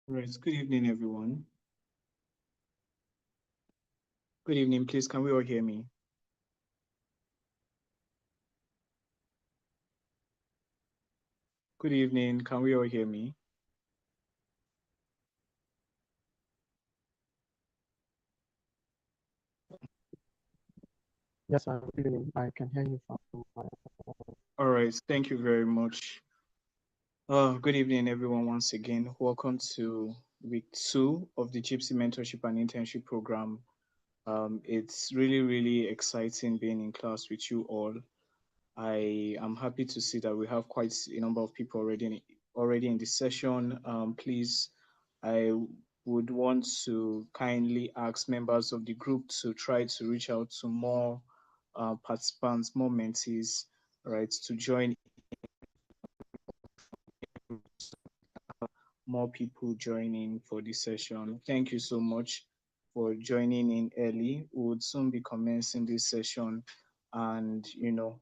Right. Good evening, everyone. Good evening. Please, can we all hear me? Good evening. Can we all hear me? Yes, good evening. I can hear you from my All right. Thank you very much. Good evening, everyone. Once again, welcome to week two of the Gypsy Mentorship and Internship Program. It's really exciting being in class with you all. I am happy to see that we have quite a number of people already in this session. Please, I would want to kindly ask members of the group to try to reach out to more participants, more mentees, right, to join more people joining for this session. Thank you so much for joining in early. We would soon be commencing this session, and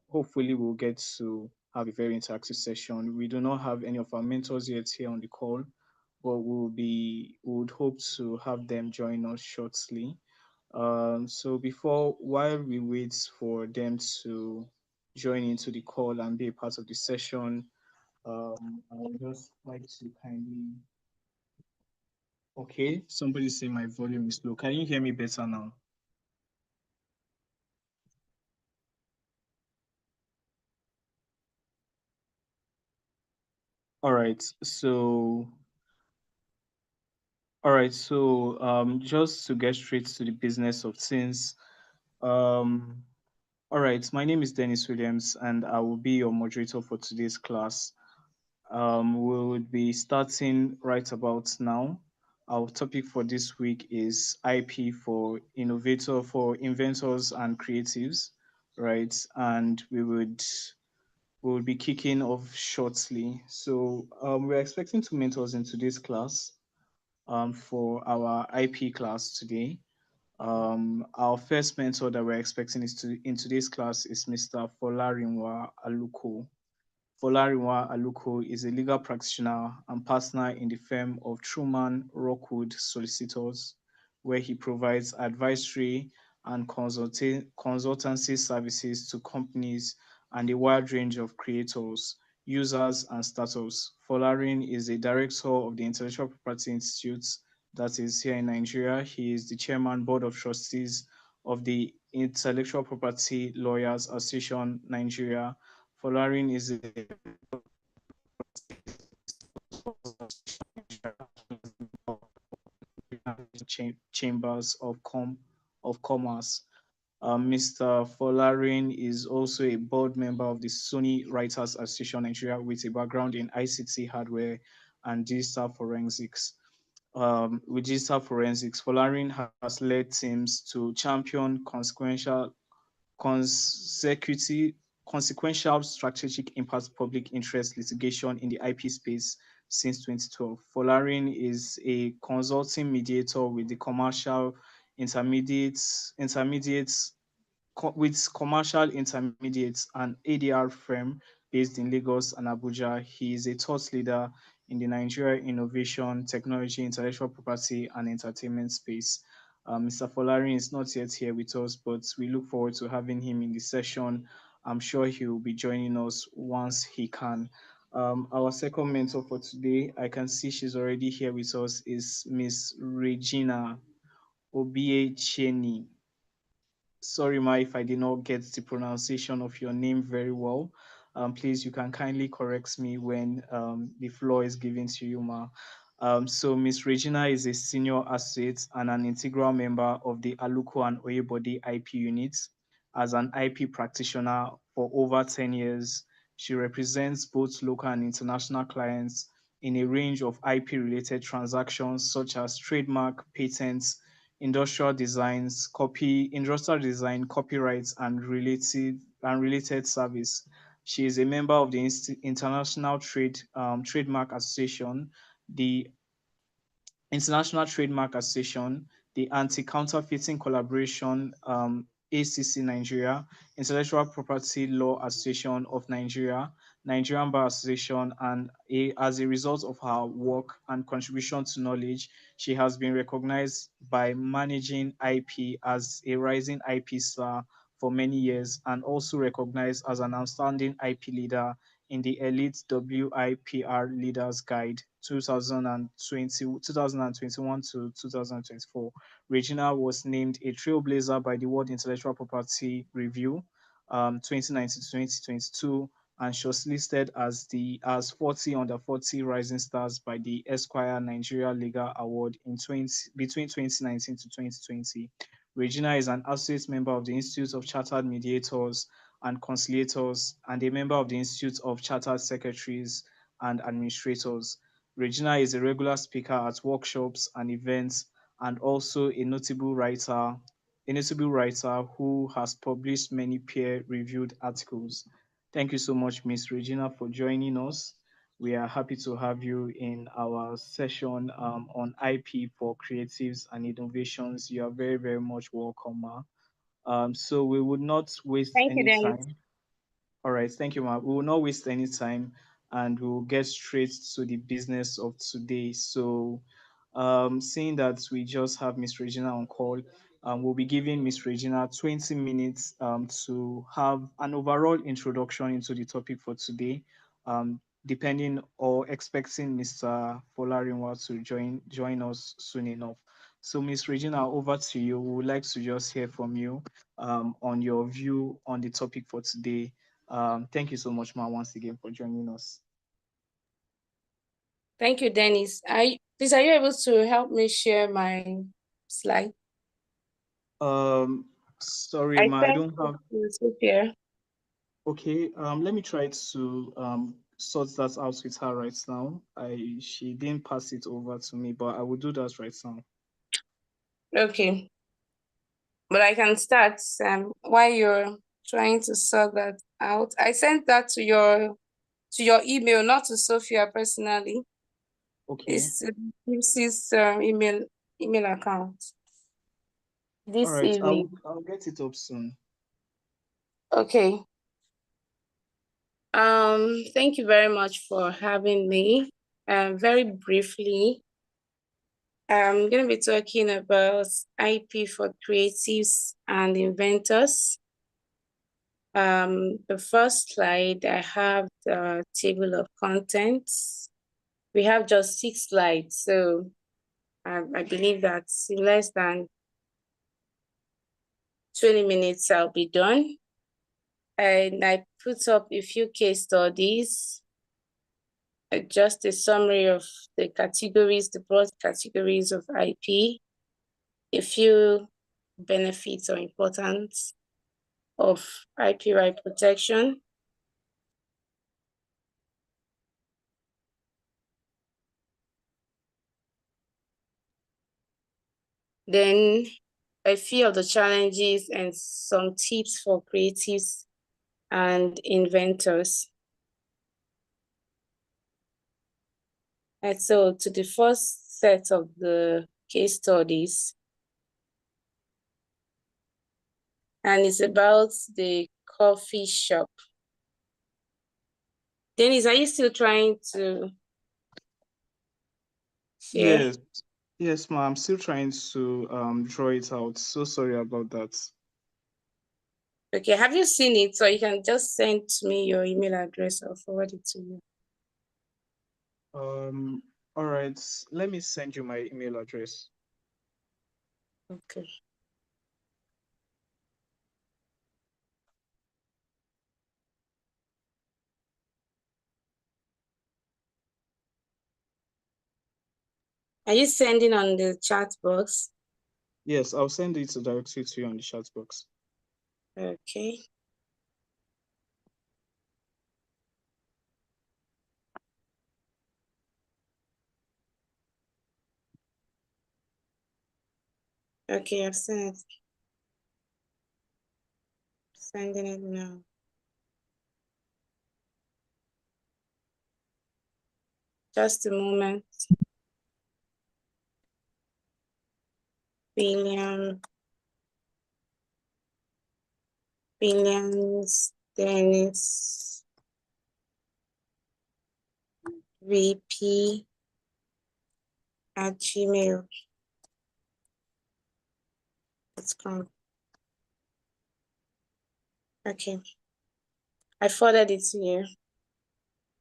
hopefully we'll get to have a very interactive session. We do not have any of our mentors yet here on the call, but we would hope to have them join us shortly. So while we wait for them to join into the call and be a part of the session, I would just like to kindly. Okay, somebody say my volume is low. Can you hear me better now? All right. Just to get straight to the business of things. Um, all right. My name is Dennis Williams, and I will be your moderator for today's class. We will be starting right about now. Our topic for this week is IP for inventors and creatives, right? And we will be kicking off shortly. So we're expecting two mentors in today's class for our IP class today. Our first mentor that we're expecting in today's class is Mr. Folarinwa Aluko. Folarinwa Aluko is a legal practitioner and partner in the firm of Truman Rockwood Solicitors, where he provides advisory and consultancy services to companies and a wide range of creators, users, and startups. Folarin is a director of the Intellectual Property Institute that is here in Nigeria. He is the chairman board of trustees of the Intellectual Property Lawyers Association Nigeria. Folarin is a chambers of commerce. Mr. Folarin is also a board member of the Sony Writers Association Nigeria with a background in ICT hardware and digital forensics. With digital forensics, Folarin has led teams to champion consecutive, consequential strategic impact public interest litigation in the IP space since 2012. Folarin is a consulting mediator with the intermediates with commercial intermediates and ADR firm based in Lagos and Abuja. He is a thought leader in the Nigeria innovation, technology, intellectual property, and entertainment space. Mr. Folarin is not yet here with us, but we look forward to having him in the session. I'm sure he will be joining us once he can. Our second mentor for today, I can see she's already here with us, is Miss Regina Obie Cheney. Sorry, Ma, if I did not get the pronunciation of your name very well. Please, you can kindly correct me when the floor is given to you, Ma. So, Miss Regina is a senior associate and an integral member of the Aluko and Oyebode IP units. As an IP practitioner for over 10 years, she represents both local and international clients in a range of IP related transactions such as trademark, patents, industrial design, copyrights, and related service. She is a member of the International Trademark Association, the International Trademark Association, the Anti-Counterfeiting Collaboration, ACC Nigeria, Intellectual Property Law Association of Nigeria, Nigerian Bar Association, and as a result of her work and contribution to knowledge, she has been recognized by Managing IP as a rising IP star for many years and also recognized as an outstanding IP leader in the Elite WIPR Leaders Guide 2021 to 2024. Regina was named a trailblazer by the World Intellectual Property Review 2019 to 2022, and she was listed as 40 under 40 rising stars by the Esquire Nigeria Legal Award between 2019 to 2020. Regina is an associate member of the Institute of Chartered Mediators and Conciliators and a member of the Institute of Chartered Secretaries and Administrators. Regina is a regular speaker at workshops and events and also a notable writer who has published many peer-reviewed articles. Thank you so much, Miss Regina, for joining us. We are happy to have you in our session on IP for creatives and innovations. You are very, very much welcome, Ma. So we would not waste Thank you, any Dennis. time. All right, thank you, Mark. We will not waste any time and we'll get straight to the business of today. So, seeing that we just have Miss Regina on call, we'll be giving Miss Regina 20 minutes to have an overall introduction into the topic for today, depending or expecting Mr. Folarinwa to join us soon enough. So, Miss Regina, over to you. We would like to just hear from you on your view on the topic for today. Thank you so much, Ma, once again for joining us. Thank you, Dennis. Please, are you able to help me share my slide? Sorry, I Ma, I sent don't it have. to Sophia. Okay, let me try to sort that out with her right now. She didn't pass it over to me, but I will do that right now. Okay, but I can start while you're trying to sort that out. I sent that to your email, not to Sophia personally. Okay. It's Jiipcc's email account All this right. evening. I'll get it up soon. Okay. Thank you very much for having me. Very briefly, I'm going to be talking about IP for creatives and inventors. The first slide, I have the table of contents. We have just 6 slides, so I believe that in less than 20 minutes, I'll be done. And I put up a few case studies, just a summary of the categories, the broad categories of IP, a few benefits or importance of IP right protection. Then a few of the challenges and some tips for creatives and inventors. And so to the first set of the case studies, and it's about the coffee shop. Dennis, are you still trying to share? Yes, Ma. I'm still trying to draw it out. So sorry about that. Okay, have you seen it? So you can just send to me your email address. I'll forward it to you. All right. Let me send you my email address. Okay. Are you sending on the chat box? Yes, I'll send it directly to you on the chat box. Okay. Okay, I've sent it. Sending it now. Just a moment. William. Williams Dennis VP at gmail.com. Okay. I forwarded it to you.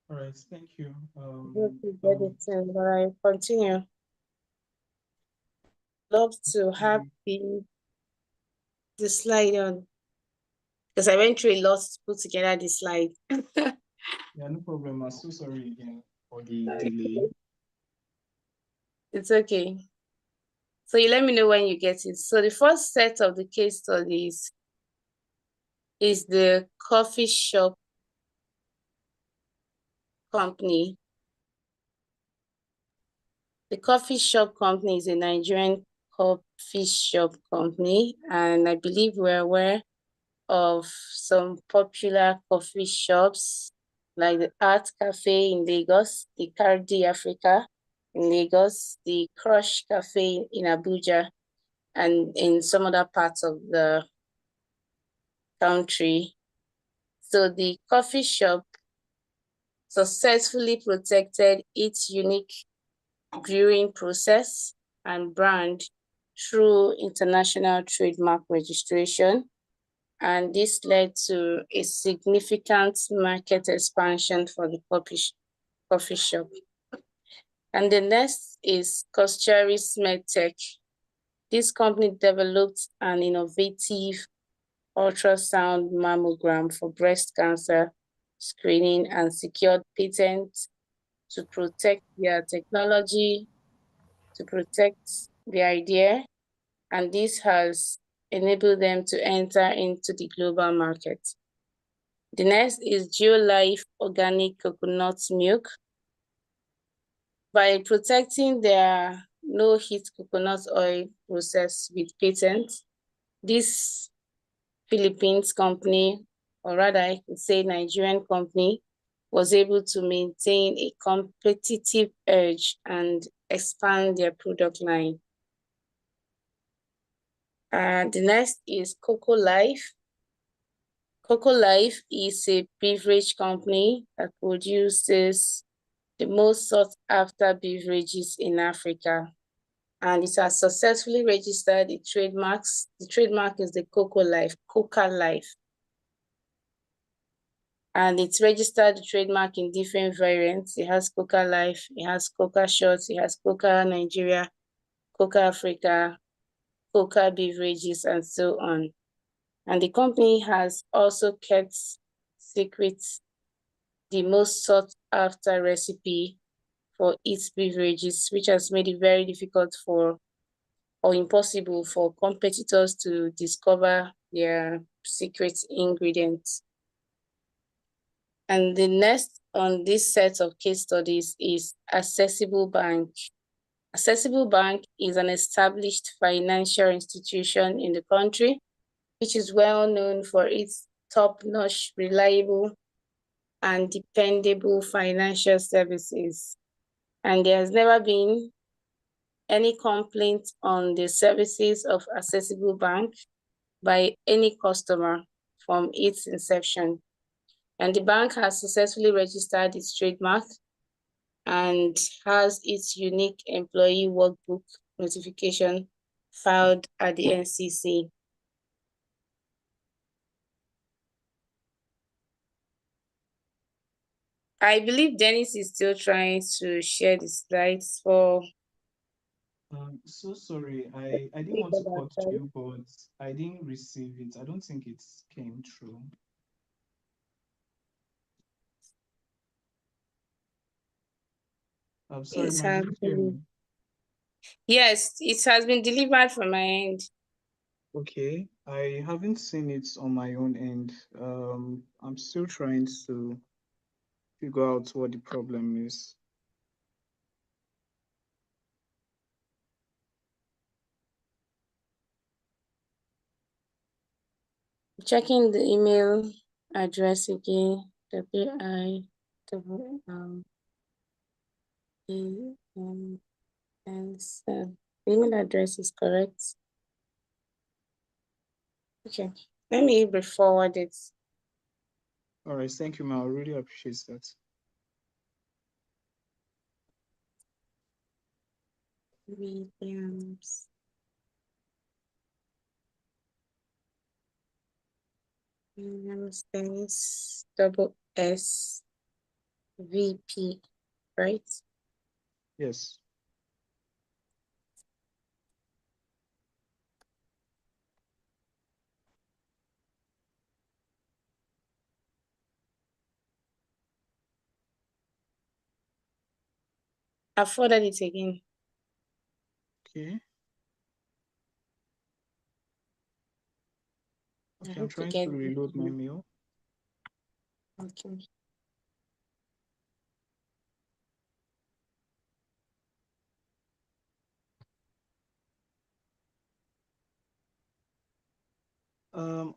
All right, thank you. Hope you get it soon, but I continue. Love to have the slide on because I went through a lot to put together the slide. Yeah, no problem. I'm so sorry again for the delay. It's okay. So you let me know when you get it. So the first set of the case studies is the coffee shop company. The coffee shop company is a Nigerian coffee shop company, and I believe we're aware of some popular coffee shops like the Art Cafe in Lagos, the Cardi Africa in Lagos, the Crush Cafe in Abuja, and in some other parts of the country. So the coffee shop successfully protected its unique brewing process and brand through international trademark registration. And this led to a significant market expansion for the coffee shop. And the next is Costuris MedTech. This company developed an innovative ultrasound mammogram for breast cancer screening and secured patents to protect their technology, to protect the idea, and this has enabled them to enter into the global market. The next is GeoLife Organic Coconut Milk. By protecting their no-heat coconut oil process with patents, this Philippines company, or rather I could say Nigerian company, was able to maintain a competitive edge and expand their product line. The next is Coco Life. Coco Life is a beverage company that produces the most sought after beverages in Africa. And it has successfully registered the trademarks. The trademark is the Coco Life, Coca Life. And it's registered the trademark in different variants. It has Coca Life, it has Coca Shots, it has Coca Nigeria, Coca Africa, Coca Beverages, and so on. And the company has also kept secret the most sought after recipe for its beverages, which has made it very difficult for or impossible for competitors to discover their secret ingredients. And the next on this set of case studies is Accessible Bank. Accessible Bank is an established financial institution in the country, which is well known for its top-notch, reliable, and dependable financial services. And there has never been any complaint on the services of Accessible Bank by any customer from its inception. And the bank has successfully registered its trademark and has its unique employee workbook notification filed at the NCC. I believe Dennis is still trying to share the slides for. So sorry, I didn't want to cut you, but I didn't receive it. I don't think it came through. I'm sorry, my dear. Yes, it has been delivered from my end. Okay, I haven't seen it on my own end. I'm still trying to figure out what the problem is. Checking the email address again. WI and the email address is correct. Okay. Let me re-forward it. All right, thank you, ma. I really appreciate that. Williams. Williams Dennis double S VP, right? Yes. I forwarded it again. Okay. I Okay, I'm hope to trying get to reload my mail. okay.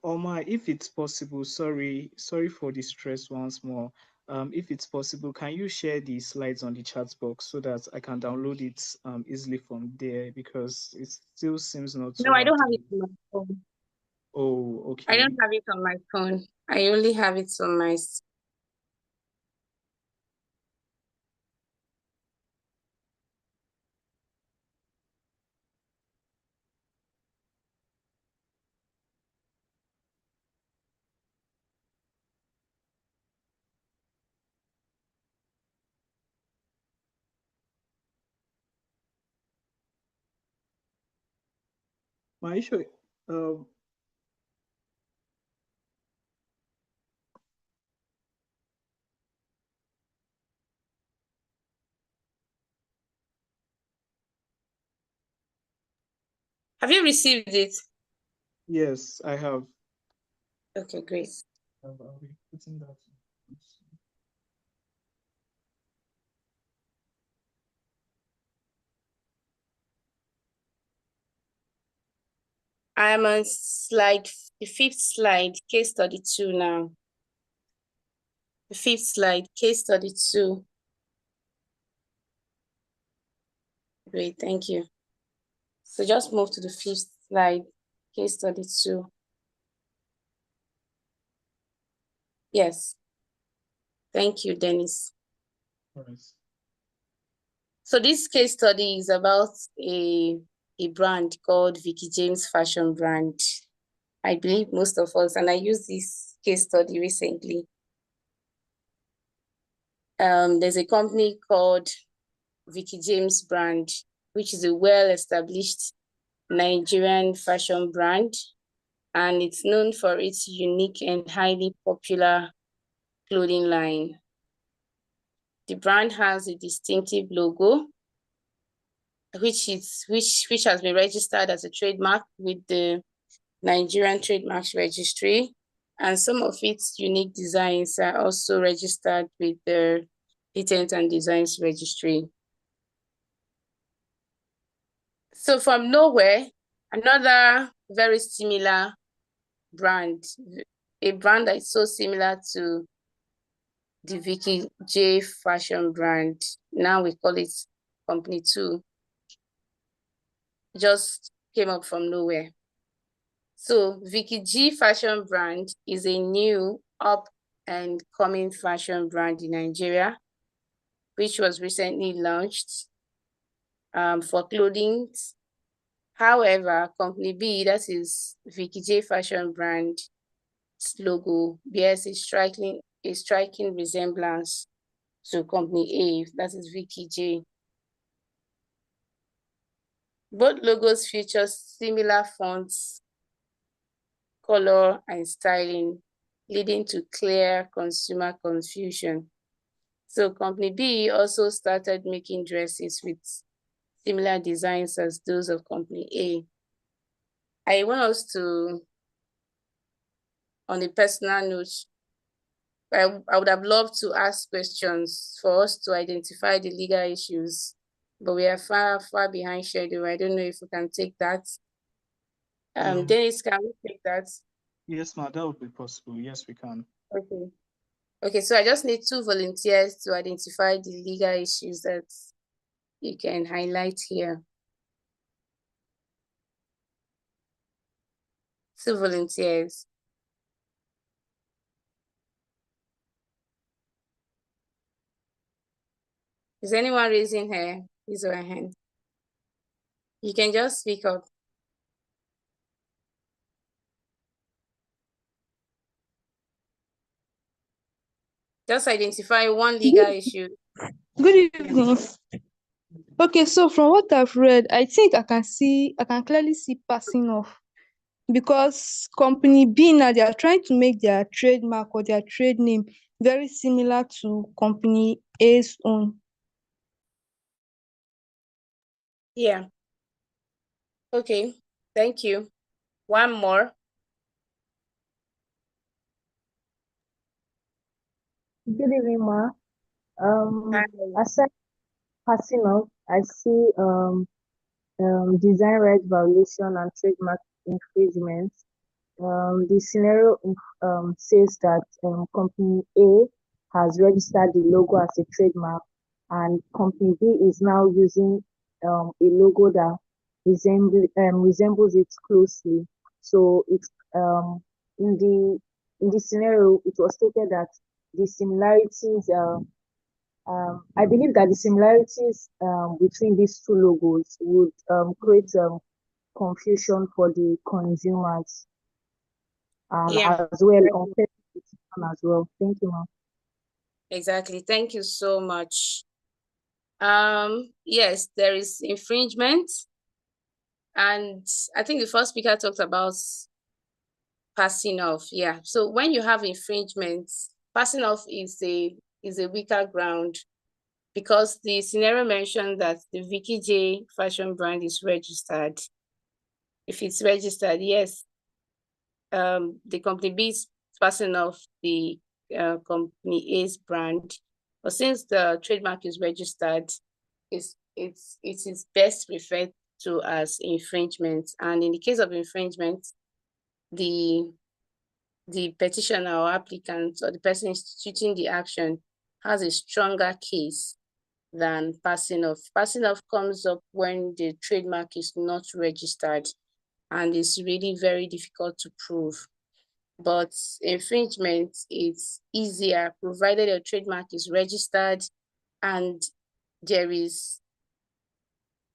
Omar, if it's possible, sorry for the stress once more. If it's possible, can you share the slides on the chat box so that I can download it easily from there because it still seems not No, to I have don't have it the. on my phone. Oh, I okay. don't have it on my phone. I only have it on my My issue. Um, Have you received it? yes, I have. Okay, great. I'll be putting that. I'm on the fifth slide, case study 2 now. The fifth slide, case study 2. Great, thank you. So just move to the fifth slide, case study 2. Yes. Thank you, Dennis. All right. So this case study is about a brand called Vicky James fashion brand. I believe most of us, and I used this case study recently. There's a company called Vicky James brand, which is a well-established Nigerian fashion brand, and it's known for its unique and highly popular clothing line. The brand has a distinctive logo, which has been registered as a trademark with the Nigerian Trademarks Registry, and some of its unique designs are also registered with the Patent and Designs Registry. So from nowhere, another very similar brand, a brand that is so similar to the Vicky J fashion brand, now we call it Company 2, just came up from nowhere. So Vicky G fashion brand is a new up and coming fashion brand in Nigeria, which was recently launched for clothing. However, Company B, that is Vicky J fashion brand logo, bears a striking resemblance to Company A, that is Vicky J. Both logos feature similar fonts, color, and styling, leading to clear consumer confusion. So Company B also started making dresses with similar designs as those of Company A. I want us to, on a personal note, I would have loved to ask questions for us to identify the legal issues, but we are far behind schedule. I don't know if we can take that. Dennis, can we take that? Yes, ma, that would be possible. Yes, we can. Okay. Okay, so I just need 2 volunteers to identify the legal issues that you can highlight here. 2 volunteers. Is anyone raising his or her hand? You can just speak up. Just identify one legal issue. Good evening. Okay, so from what I've read, I think I can clearly see passing off, because company B now, they are trying to make their trademark or their trade name very similar to company A's own. Yeah. Okay. Thank you. One more. Good evening, Ma. Hi. Aside passing off, I see design right violation and trademark infringement. The scenario says that company A has registered the logo as a trademark, and company B is now using a logo that resembles it closely. So it's in the scenario, it was stated that the similarities. I believe that the similarities between these two logos would create confusion for the consumers and Yeah, as well unfair competition as well. Thank you, ma'am. exactly. Thank you so much. Yes, there is infringement. And I think the first speaker talked about passing off. Yeah. So when you have infringement, passing off is a weaker ground, because the scenario mentioned that the Vicky J fashion brand is registered. If it's registered, yes, the company B is passing off the company A's brand. But since the trademark is registered, it is best referred to as infringement. And in the case of infringement, the petitioner or applicant or the person instituting the action has a stronger case than passing off. Passing off comes up when the trademark is not registered and it's really very difficult to prove. But infringement is easier provided a trademark is registered and there is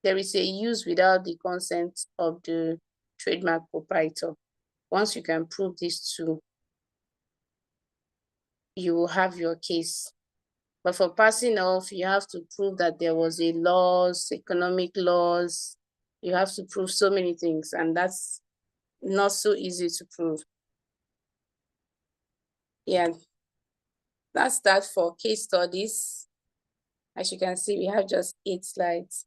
a use without the consent of the trademark proprietor. Once you can prove these two, you will have your case. But for passing off, you have to prove that there was a loss, economic loss. You have to prove so many things, and that's not so easy to prove. Yeah, that's that for case studies. As you can see, we have just 8 slides.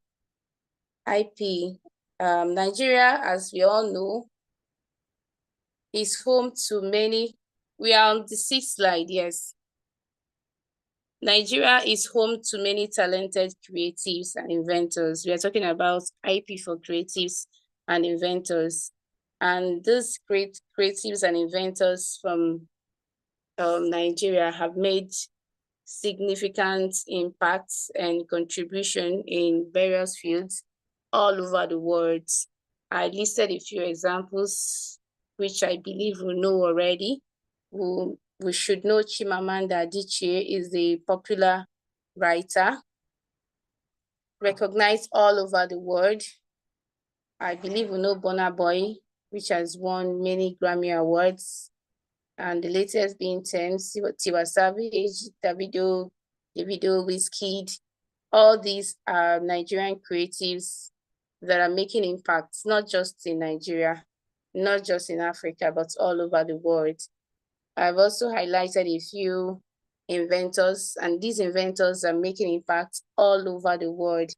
IP. Nigeria, as we all know, is home to many. We are on the 6th slide, yes. Nigeria is home to many talented creatives and inventors. We are talking about IP for creatives and inventors. And these great creatives and inventors from Nigeria have made significant impacts and contribution in various fields all over the world. I listed a few examples, which I believe we know already. We should know Chimamanda Adichie is a popular writer, recognized all over the world. I believe we know Burna Boy, which has won many Grammy Awards, and the latest being Thames, Tiwa Savage, Davido, Wizkid. All these are Nigerian creatives that are making impacts, not just in Nigeria, not just in Africa, but all over the world. I've also highlighted a few inventors, and these inventors are making impacts all over the world.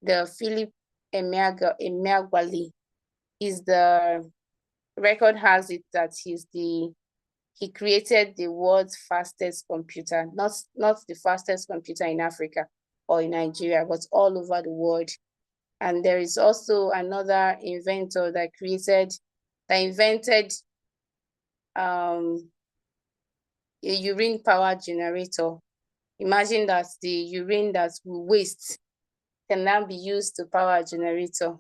The Philip Emeagwali is the record has it that he created the world's fastest computer, not the fastest computer in Africa or in Nigeria, but all over the world. And there is also another inventor that invented a urine power generator. Imagine that the urine that we waste can now be used to power a generator.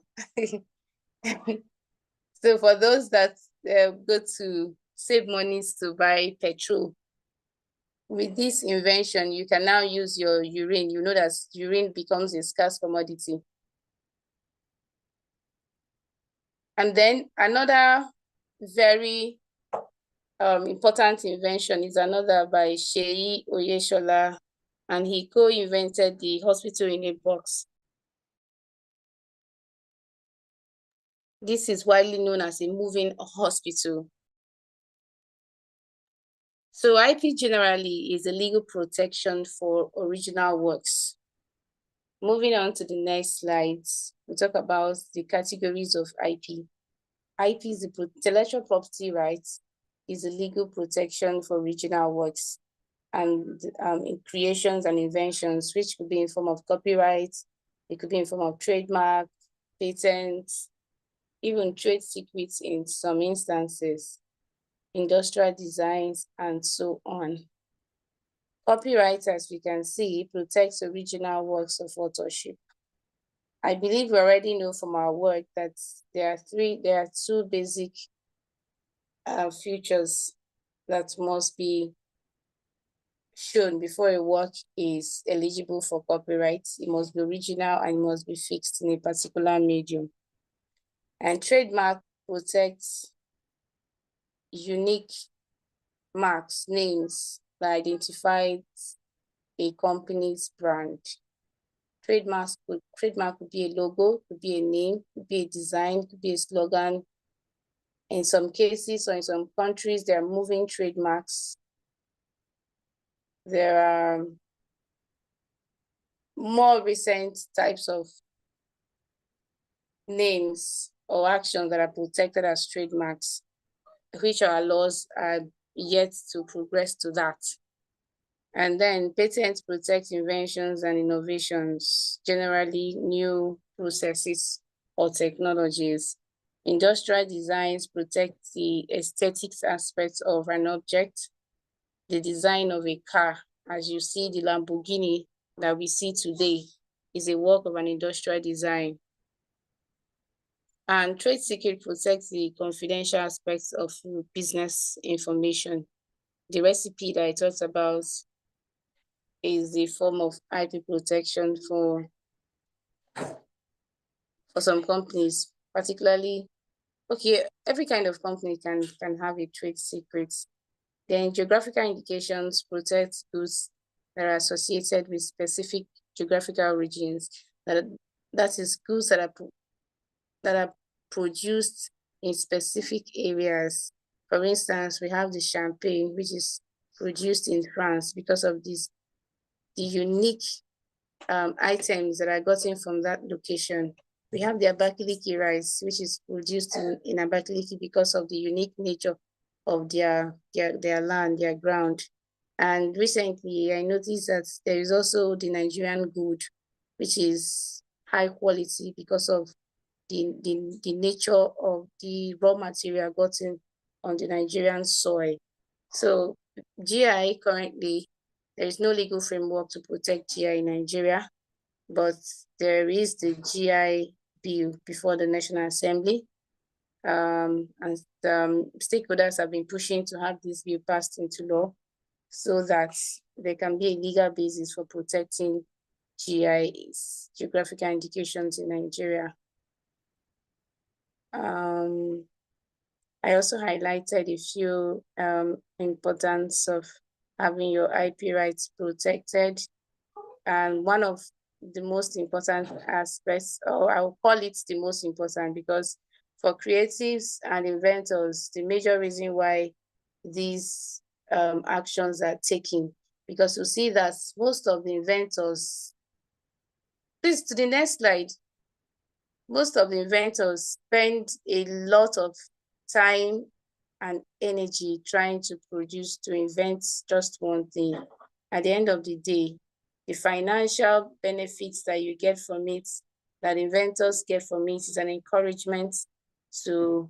So for those that go to save monies to buy petrol, with this invention, you can now use your urine. You know that urine becomes a scarce commodity. And then another very important invention is another by Seyi Oyeshola, and he co-invented the hospital in a box. This is widely known as a moving hospital. So IP generally is a legal protection for original works. Moving on to the next slides, we talk about the categories of IP. IP is the intellectual property rights, is a legal protection for original works and in creations and inventions, which could be in form of copyright, it could be in form of trademark, patents, even trade secrets in some instances, industrial designs, and so on. Copyright, as we can see, protects original works of authorship. I believe we already know from our work that there are two basic features that must be shown before a work is eligible for copyright. It must be original and it must be fixed in a particular medium. And trademark protects unique marks, names that identify a company's brand. Trademark could be a logo, could be a name, could be a design, could be a slogan. In some cases or in some countries, there are moving trademarks. There are more recent types of names or actions that are protected as trademarks, which our laws are yet to progress to that. And then patents protect inventions and innovations, generally new processes or technologies. Industrial designs protect the aesthetics aspects of an object. The design of a car, as you see, the Lamborghini that we see today is a work of an industrial design. And trade secret protects the confidential aspects of business information. The recipe that I talked about is the form of IP protection for some companies, particularly, okay, every kind of company can have a trade secret. Then geographical indications protect goods that are associated with specific geographical origins. That is goods that are produced in specific areas. For instance, we have the champagne, which is produced in France because of the unique items that are gotten from that location. We have the Abakaliki rice, which is produced in Abakaliki because of the unique nature of their land, their ground. And recently, I noticed that there is also the Nigerian good, which is high quality because of the nature of the raw material gotten on the Nigerian soil. So GI currently, there is no legal framework to protect GI in Nigeria, but there is the GI bill before the National Assembly. And stakeholders have been pushing to have this bill passed into law so that there can be a legal basis for protecting GIs, geographical indications in Nigeria. I also highlighted a few importance of having your IP rights protected. And one of the most important aspects, or I'll call it the most important, because for creatives and inventors, the major reason why these actions are taken, because you see that most of the inventors, please to the next slide, most of the inventors spend a lot of time and energy trying to invent just one thing. At the end of the day, the financial benefits that you get from it, that inventors get from it, is an encouragement to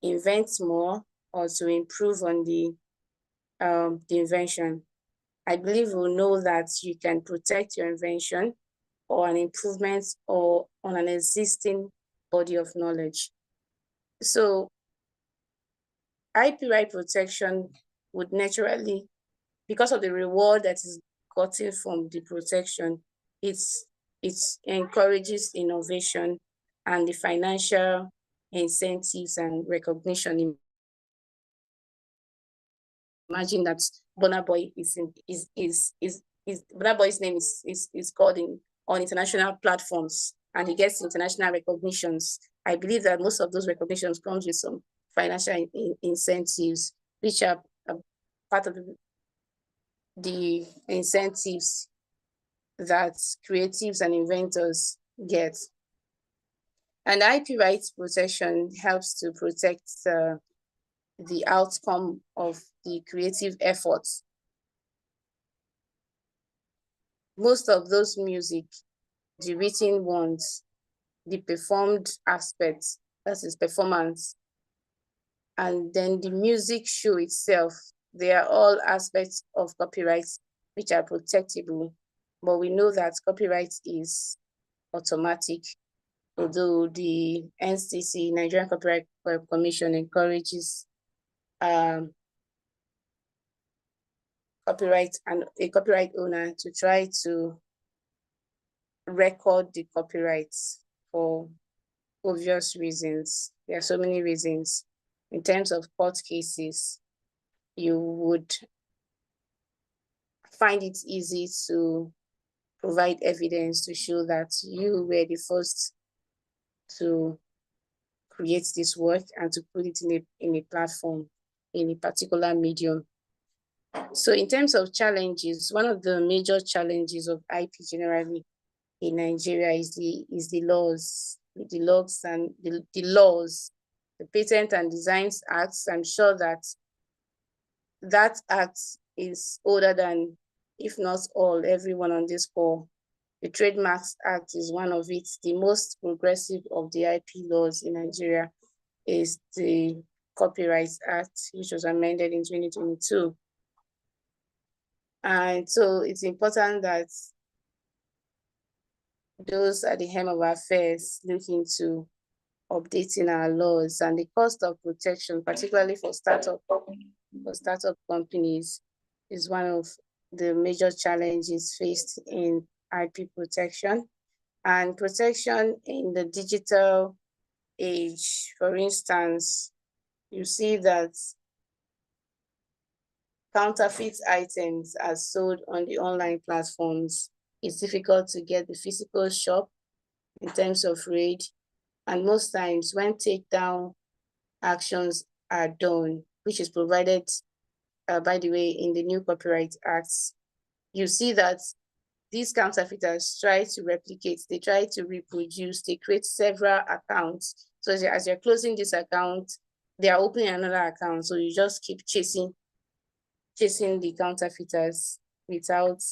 invent more or to improve on the invention. I believe we'll know that you can protect your invention or an improvement or on an existing body of knowledge. So IP right protection would naturally because of the reward that is gotten from the protection, it encourages innovation and the financial incentives and recognition. Imagine that Burna Boy Burna Boy's name is called on international platforms, and he gets international recognitions. I believe that most of those recognitions comes with some financial incentives, which are part of the incentives that creatives and inventors get. And IP rights protection helps to protect the outcome of the creative efforts. Most of those music, the written ones, the performed aspects, that is performance, and then the music show itself, they are all aspects of copyright which are protectable. But we know that copyright is automatic, although the NCC, Nigerian Copyright Commission, encourages copyright and a copyright owner to try to record the copyrights for obvious reasons. There are so many reasons. In terms of court cases, you would find it easy to provide evidence to show that you were the first to create this work and to put it in a platform, in a particular medium. So in terms of challenges, one of the major challenges of IP generally in Nigeria is the laws, the laws, the Patent and Designs Acts. I'm sure that act is older than, if not all, everyone on this call. The Trademarks Act is one of it. The most progressive of the IP laws in Nigeria is the Copyright Act, which was amended in 2022. And so it's important that those at the helm of affairs look into updating our laws, and the cost of protection, particularly for startup companies, is one of the major challenges faced in IP protection. And protection in the digital age, for instance, you see that counterfeit items are sold on the online platforms. It's difficult to get the physical shop in terms of raid. And most times when takedown actions are done, which is provided, by the way, in the new Copyright Acts, you see that these counterfeiters try to replicate, they try to reproduce, they create several accounts. So as you're closing this account, they are opening another account. So you just keep chasing the counterfeiters without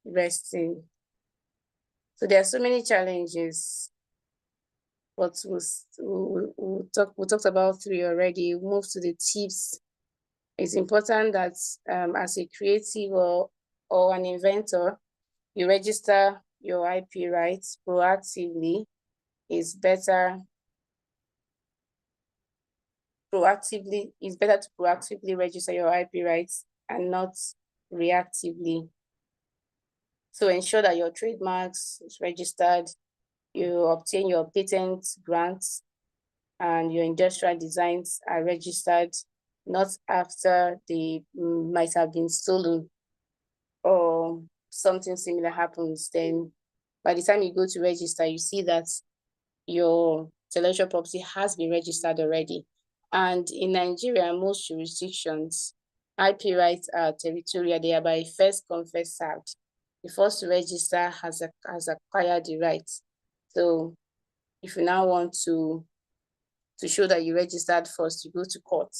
resting. So there are so many challenges, but we talked about 3 already. We'll move to the tips. It's important that as a creative or an inventor, you register your IP rights proactively. It's better to proactively register your IP rights and not reactively. So ensure that your trademarks is registered, you obtain your patent grants, and your industrial designs are registered, not after they might have been stolen or something similar happens. Then by the time you go to register, you see that your intellectual property has been registered already. And in Nigeria, most jurisdictions, IP rights are territorial. They are by first come, first served. The first to register has acquired the rights. So if you now want to show that you registered first, you go to court.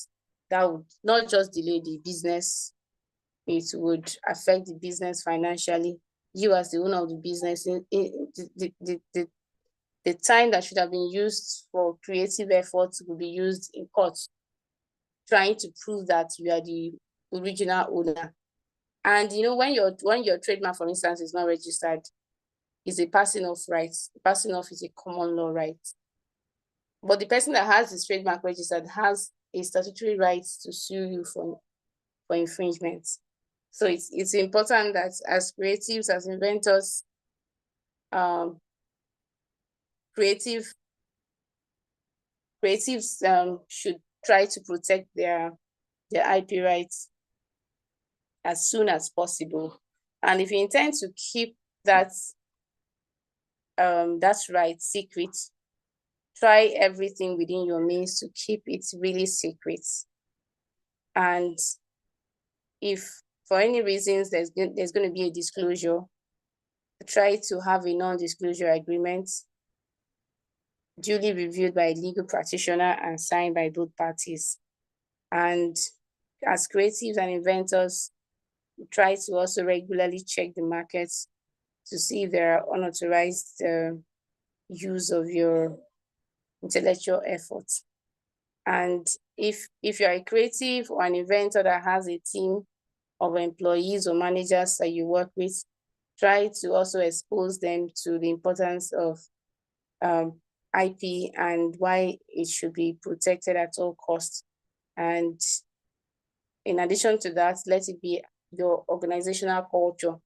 That would not just delay the business, it would affect the business financially. You as the owner of the business, the time that should have been used for creative efforts will be used in court, trying to prove that you are the original owner. And you know, when your trademark, for instance, is not registered, is a passing off right. Passing off is a common law right. But the person that has his trademark registered has a statutory right to sue you for infringement. So it's important that as creatives, as inventors, creatives should try to protect their IP rights as soon as possible. And if you intend to keep that right secret, try everything within your means to keep it really secret. And if for any reasons there's going to be a disclosure, try to have a non-disclosure agreement duly reviewed by a legal practitioner and signed by both parties. And as creatives and inventors, try to also regularly check the markets to see if there are unauthorized use of your intellectual efforts. And if you're a creative or an inventor that has a team of employees or managers that you work with, try to also expose them to the importance of IP and why it should be protected at all costs. And in addition to that, let it be your organizational culture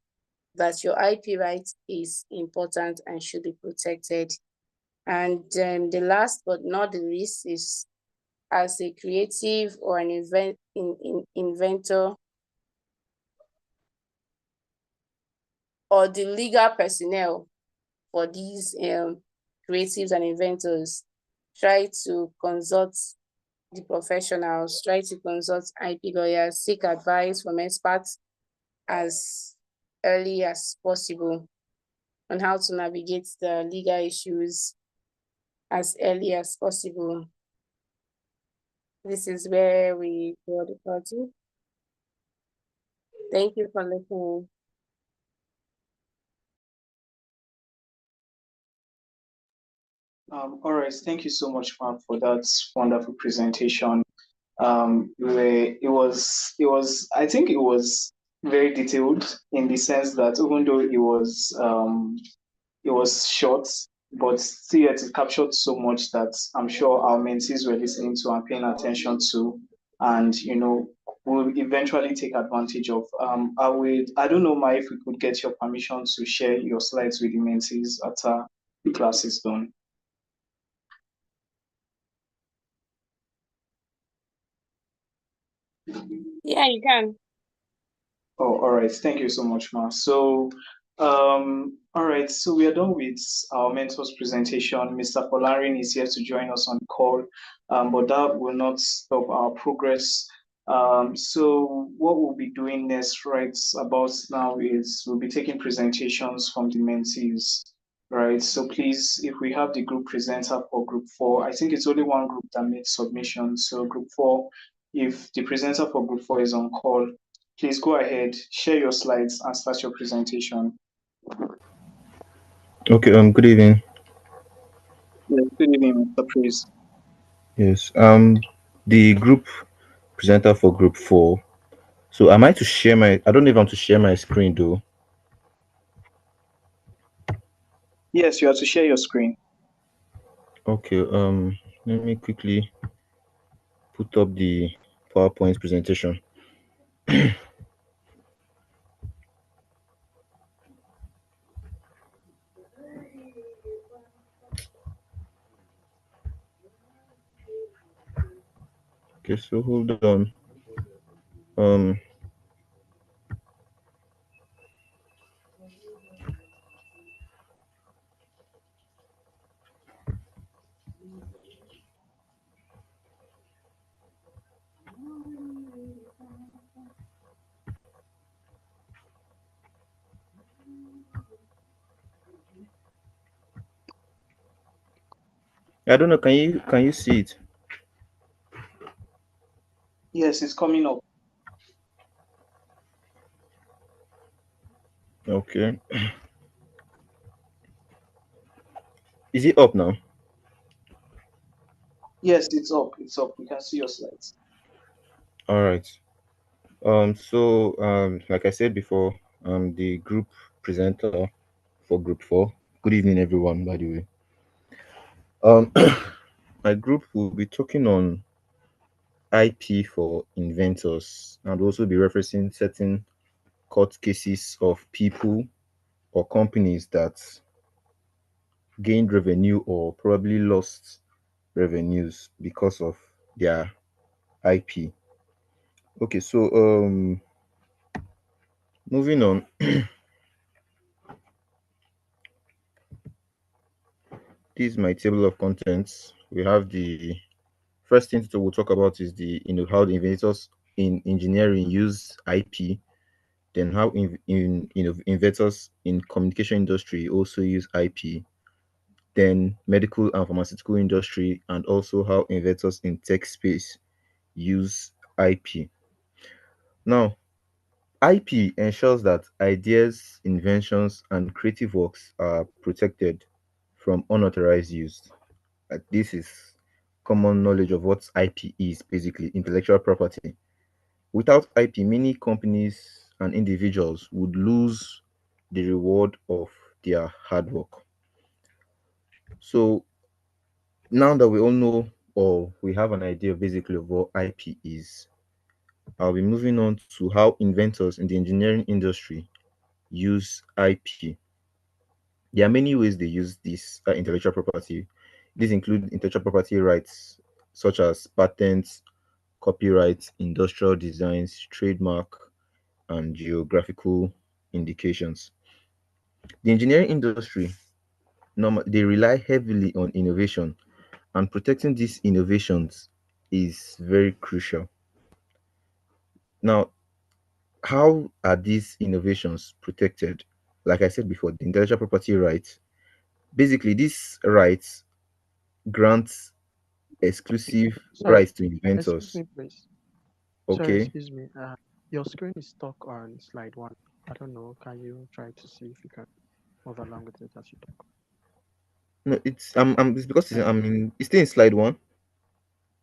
that your IP right is important and should be protected. And the last but not the least is, as a creative or an inventor or the legal personnel for these creatives and inventors, try to consult the professionals, try to consult IP lawyers, seek advice from experts as early as possible on how to navigate the legal issues as early as possible. This is where we draw the curtain. Thank you for listening. All right, thank you so much, Mark, for that wonderful presentation. I think it was very detailed in the sense that even though it was short, but still it captured so much that I'm sure our mentees were listening to and paying attention to, and will eventually take advantage of. I don't know, Ma, if we could get your permission to share your slides with the mentees after the class is done. Yeah, you can. Oh, all right. Thank you so much, Ma. So, all right. So we are done with our mentors presentation. Mr. Polarin is here to join us on the call, but that will not stop our progress. So what we'll be doing next, right about now, is we'll be taking presentations from the mentees, right? So please, if we have the group presenter for group 4, I think it's only one group that made submission. So group 4, if the presenter for group 4 is on call, please go ahead, share your slides, and start your presentation. Okay, good evening. Yes, good evening, Mr. Praise. Yes, the group presenter for group 4. So am I to share I don't even want to share my screen though. Yes, you have to share your screen. Okay, let me quickly put up the PowerPoint presentation. Okay, so hold on. I don't know, can you see it? Yes, it's coming up. Okay. Is it up now? Yes, it's up. It's up. We can see your slides. All right. So like I said before, I'm the group presenter for group 4. Good evening, everyone, by the way. My group will be talking on IP for inventors, and also be referencing certain court cases of people or companies that gained revenue or probably lost revenues because of their IP. Okay, so moving on, this is my table of contents. We have the first thing that we'll talk about is how the inventors in engineering use IP, then how inventors in communication industry also use IP, then medical and pharmaceutical industry, and also how inventors in tech space use IP. Now, IP ensures that ideas, inventions, and creative works are protected from unauthorized use. This is common knowledge of what IP is, basically intellectual property. Without IP, many companies and individuals would lose the reward of their hard work. So now that we all know, or we have an idea basically of what IP is, I'll be moving on to how inventors in the engineering industry use IP. There are many ways they use this intellectual property. These include intellectual property rights such as patents, copyright, industrial designs, trademark, and geographical indications. The engineering industry, they rely heavily on innovation, and protecting these innovations is very crucial. Now, how are these innovations protected? Like I said before, the intellectual property rights. Basically, these rights grant exclusive Sorry, rights to excuse inventors. me, please. Sorry, Okay. excuse me. Your screen is stuck on slide one. I don't know. Can you try to see if you can move along with it as you talk? No, it's because Thank you. it's still in slide one.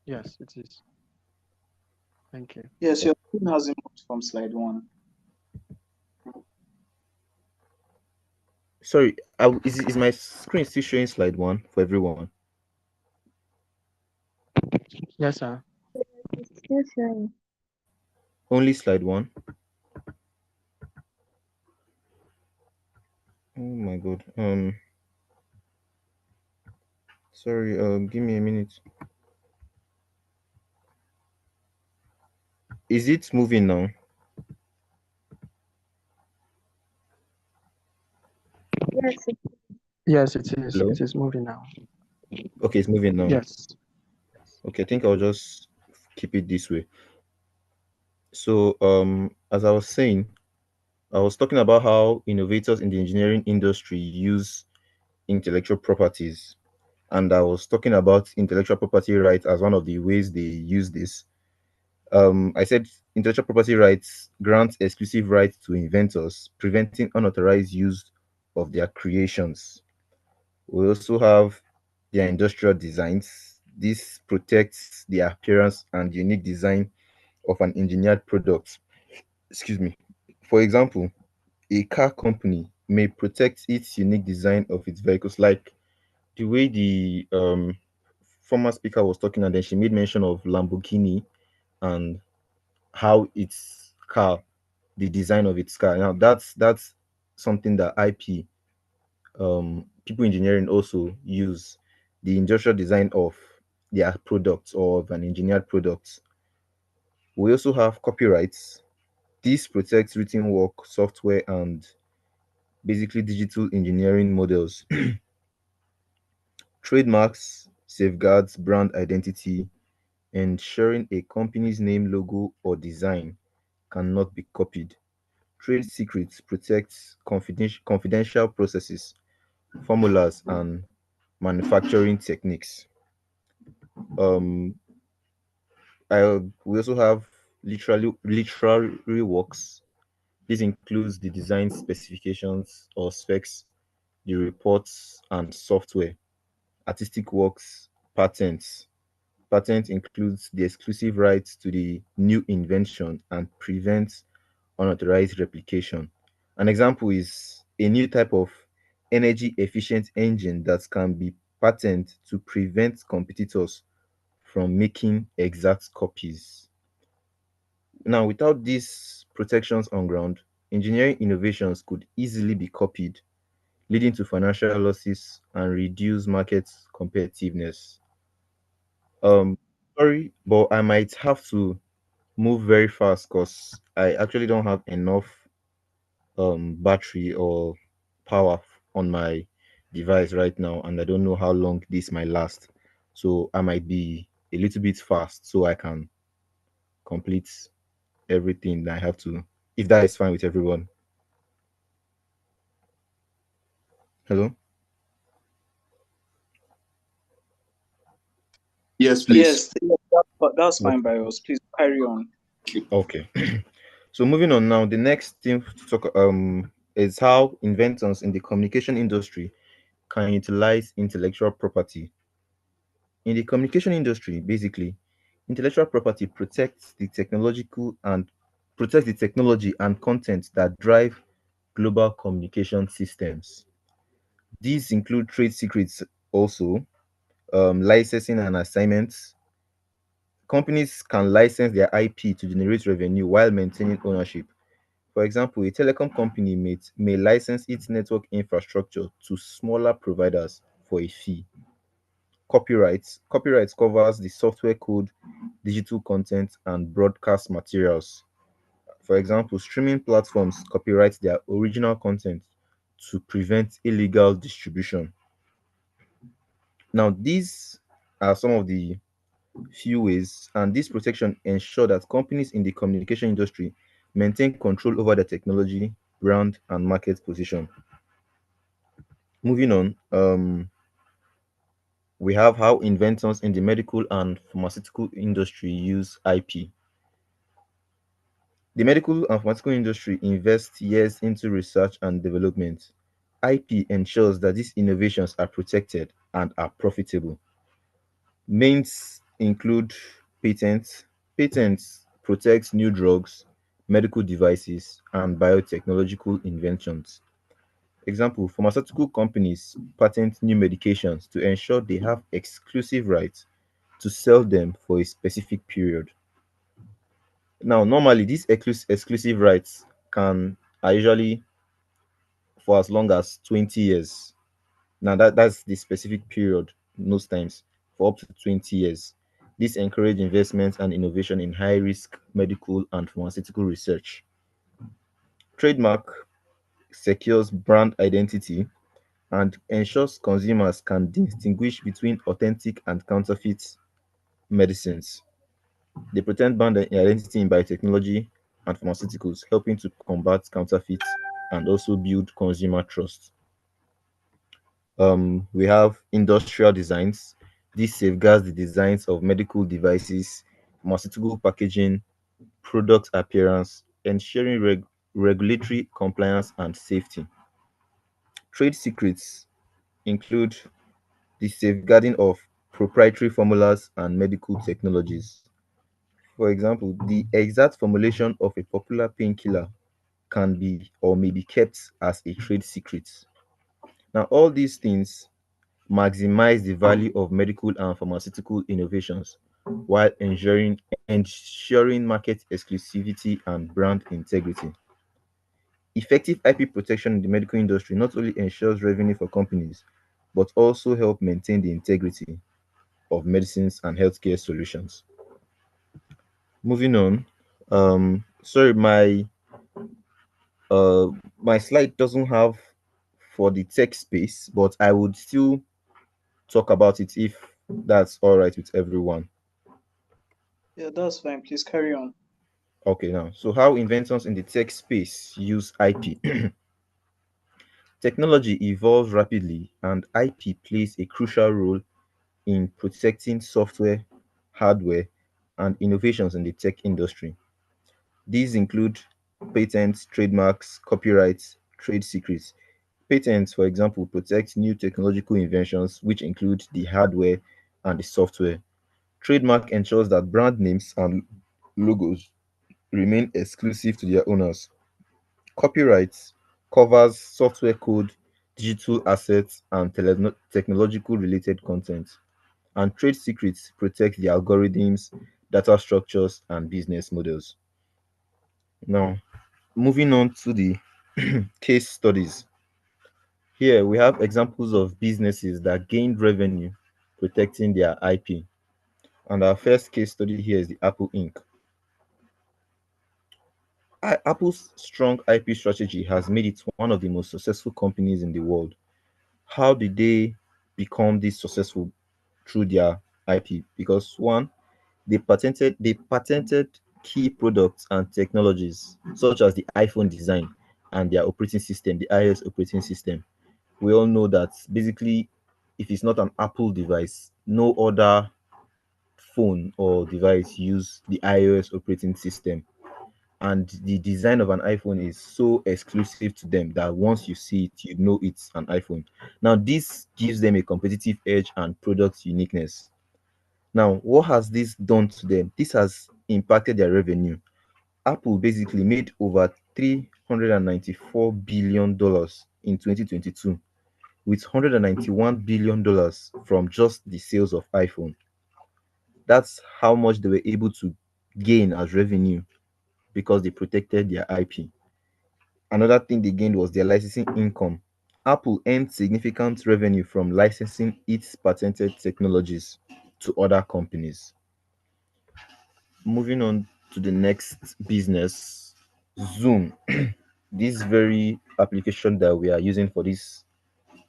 Yes, it is. Thank you. Yes, your screen hasn't moved from slide one. Sorry, is my screen still showing slide one for everyone? Yes, sir. It's still showing. Only slide one. Oh my god. Sorry. Give me a minute. Is it moving now? Yes, Yes, it is. Hello. It is moving now. Okay, it's moving now. Yes. Okay, I think I'll just keep it this way. So, as I was saying, I was talking about how innovators in the engineering industry use intellectual properties, and I was talking about intellectual property rights as one of the ways they use this. I said intellectual property rights grant exclusive rights to inventors, preventing unauthorized use of their creations. We also have their industrial designs. This protects the appearance and unique design of an engineered product. Excuse me. For example, a car company may protect its unique design of its vehicles, like the way the former speaker was talking, and then she made mention of Lamborghini and how its car, the design of its car. Now that's something that IP people engineering also use, the industrial design of their products or of an engineered product. We also have copyrights. This protects written work, software, and basically digital engineering models. Trademarks safeguards brand identity, ensuring a company's name, logo, or design cannot be copied. Trade secrets protects confidential processes, formulas, and manufacturing techniques. Um, we also have literary works. This includes the design specifications or specs, the reports and software, artistic works, patents. Patent includes the exclusive rights to the new invention and prevents unauthorized replication. An example is a new type of energy efficient engine that can be patented to prevent competitors from making exact copies. Now, without these protections on ground, engineering innovations could easily be copied, leading to financial losses and reduced market competitiveness. Um, Sorry, but I might have to move very fast because I actually don't have enough battery or power on my device right now, and I don't know how long this might last. So I might be a little bit fast so I can complete everything that I have to. If that is fine with everyone. Hello. Yes, please. Yes, that's Okay. fine by us. Please carry on. Okay. So moving on now, the next thing to talk is how inventors in the communication industry can utilize intellectual property. In the communication industry, basically, intellectual property protects the technology and content that drive global communication systems. These include trade secrets also, licensing and assignments. Companies can license their IP to generate revenue while maintaining ownership. For example, a telecom company may license its network infrastructure to smaller providers for a fee. Copyrights covers the software code, digital content, and broadcast materials. For example, streaming platforms copyright their original content to prevent illegal distribution. Now, these are some of the few ways, and this protection ensure that companies in the communication industry maintain control over their technology, brand, and market position. Moving on, we have how inventors in the medical and pharmaceutical industry use IP. The medical and pharmaceutical industry invests years into research and development. IP ensures that these innovations are protected and are profitable. Mains include patents. Patents protect new drugs, medical devices, and biotechnological inventions. Example, pharmaceutical companies patent new medications to ensure they have exclusive rights to sell them for a specific period. Now, normally these exclusive rights are usually for as long as 20 years. Now that's the specific period most times for up to 20 years. This encourage investment and innovation in high risk medical and pharmaceutical research. Trademark secures brand identity and ensures consumers can distinguish between authentic and counterfeit medicines. They protect brand identity in biotechnology and pharmaceuticals, helping to combat counterfeits and also build consumer trust. We have industrial designs. This safeguards the designs of medical devices, pharmaceutical packaging, product appearance, ensuring regulatory compliance and safety. Trade secrets include the safeguarding of proprietary formulas and medical technologies. For example, the exact formulation of a popular painkiller can be or may be kept as a trade secret. Now, all these things maximize the value of medical and pharmaceutical innovations while ensuring market exclusivity and brand integrity. Effective IP protection in the medical industry not only ensures revenue for companies, but also help maintain the integrity of medicines and healthcare solutions. Moving on, sorry, uh my slide doesn't have for the tech space, but I would still talk about it if that's all right with everyone. Yeah, that's fine. Please carry on. Okay, now, so how inventors in the tech space use IP. Technology evolves rapidly, and IP plays a crucial role in protecting software, hardware, and innovations in the tech industry. These include patents, trademarks, copyrights, trade secrets. Patents, for example, protect new technological inventions, which include the hardware and the software. Trademark ensures that brand names and logos remain exclusive to their owners. Copyright covers software code, digital assets, and technological related content. and trade secrets protect the algorithms, data structures, and business models. Now, moving on to the case studies. Here we have examples of businesses that gained revenue protecting their IP. And our first case study here is the Apple Inc. Apple's strong IP strategy has made it one of the most successful companies in the world. How did they become this successful? Through their IP. Because one, they patented key products and technologies such as the iPhone design and their operating system, the iOS operating system. We all know that basically, if it's not an Apple device, no other phone or device use the iOS operating system. And the design of an iPhone is so exclusive to them that once you see it, you know it's an iPhone. Now, this gives them a competitive edge and product uniqueness. Now, what has this done to them? This has impacted their revenue. Apple basically made over $394 billion in 2022, with $191 billion from just the sales of iPhone. That's how much they were able to gain as revenue because they protected their IP. Another thing they gained was their licensing income. Apple earned significant revenue from licensing its patented technologies to other companies. Moving on to the next business, Zoom. This very application that we are using for this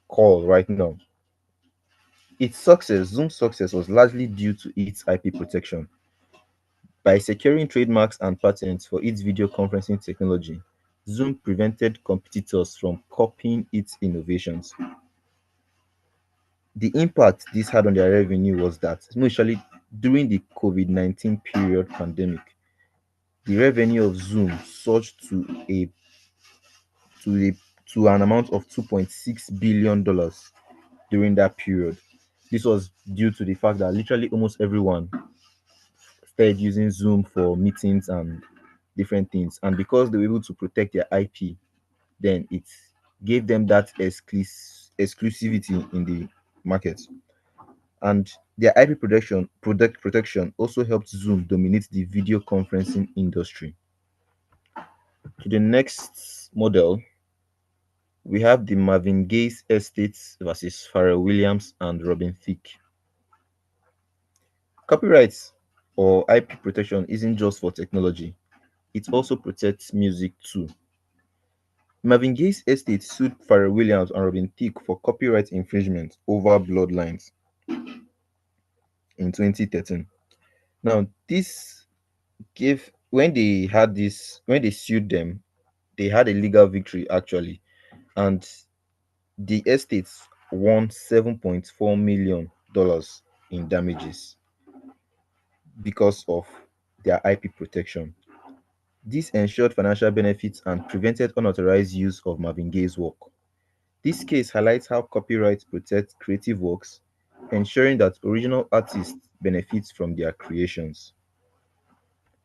call right now. Zoom's success was largely due to its IP protection. By securing trademarks and patents for its video conferencing technology, Zoom prevented competitors from copying its innovations. The impact this had on their revenue was that, especially during the COVID-19 period pandemic, the revenue of Zoom surged to a to an amount of $2.6 billion during that period. This was due to the fact that literally almost everyone started using Zoom for meetings and different things. And because they were able to protect their IP, then it gave them that exclusivity in the market. And their IP product protection also helped Zoom dominate the video conferencing industry. To the next model, we have the Marvin Gaye's Estates versus Pharrell Williams and Robin Thicke. Copyrights or IP protection isn't just for technology, it also protects music too. Marvin Gaye's estate sued Pharrell Williams and Robin Thicke for copyright infringement over Bloodlines in 2013. Now, this gave when they sued them, they had a legal victory actually, and the estates won $7.4 million in damages because of their IP protection. This ensured financial benefits and prevented unauthorized use of Marvin Gaye's work. This case highlights how copyright protects creative works, ensuring that original artists benefit from their creations.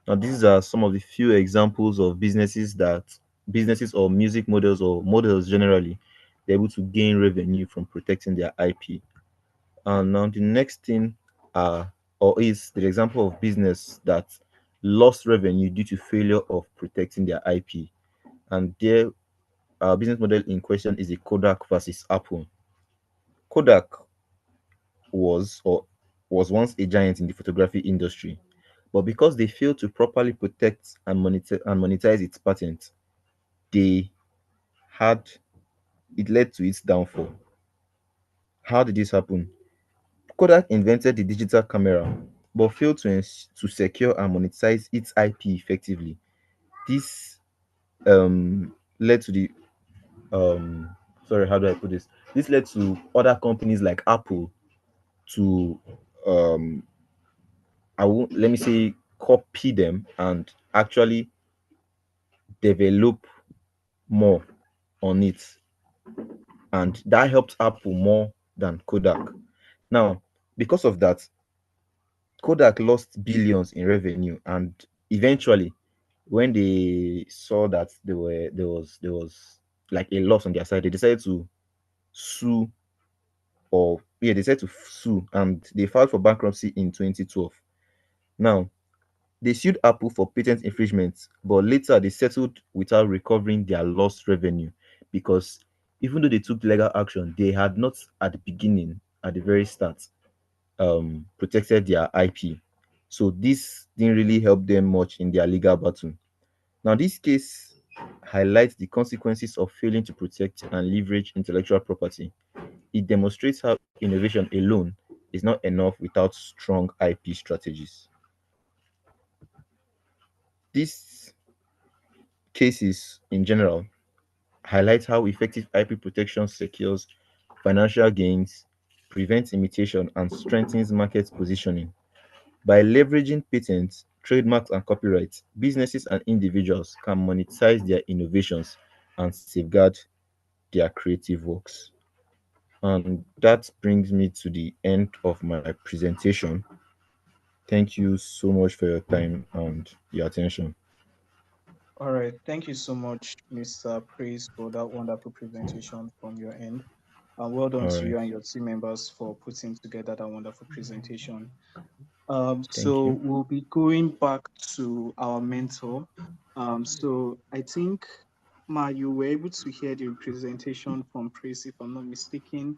Now, these are some of the few examples of businesses or music models or models generally, they're able to gain revenue from protecting their IP. And now the next thing is the example of business that lost revenue due to failure of protecting their IP. And their business model in question is the Kodak versus Apple. Kodak was once a giant in the photography industry, but because they failed to properly protect and monetize its patents, they had it led to its downfall. How did this happen? Kodak invented the digital camera, but failed to secure and monetize its IP effectively. This led to the sorry, how do I put this? This led to other companies like Apple to um I won't let me say copy them and actually develop more on it, and that helped Apple more than Kodak. Now, because of that, Kodak lost billions in revenue, and eventually, when they saw that there was like a loss on their side, they decided to sue or yeah, they decided to sue, and they filed for bankruptcy in 2012. Now, they sued Apple for patent infringement, but later they settled without recovering their lost revenue because even though they took legal action, they had not at the beginning, at the very start, protected their IP. So this didn't really help them much in their legal battle. Now, this case highlights the consequences of failing to protect and leverage intellectual property. It demonstrates how innovation alone is not enough without strong IP strategies. These cases, in general, highlight how effective IP protection secures financial gains, prevents imitation, and strengthens market positioning. By leveraging patents, trademarks, and copyrights, businesses and individuals can monetize their innovations and safeguard their creative works. And that brings me to the end of my presentation. Thank you so much for your time and your attention. All right. Thank you so much, Mr. Praise, for that wonderful presentation from your end. And well done All to right. you and your team members for putting together that wonderful presentation. Thank So you. we'll be going back to our mentor. So I think, Ma, you were able to hear the presentation from Praise, if I'm not mistaken.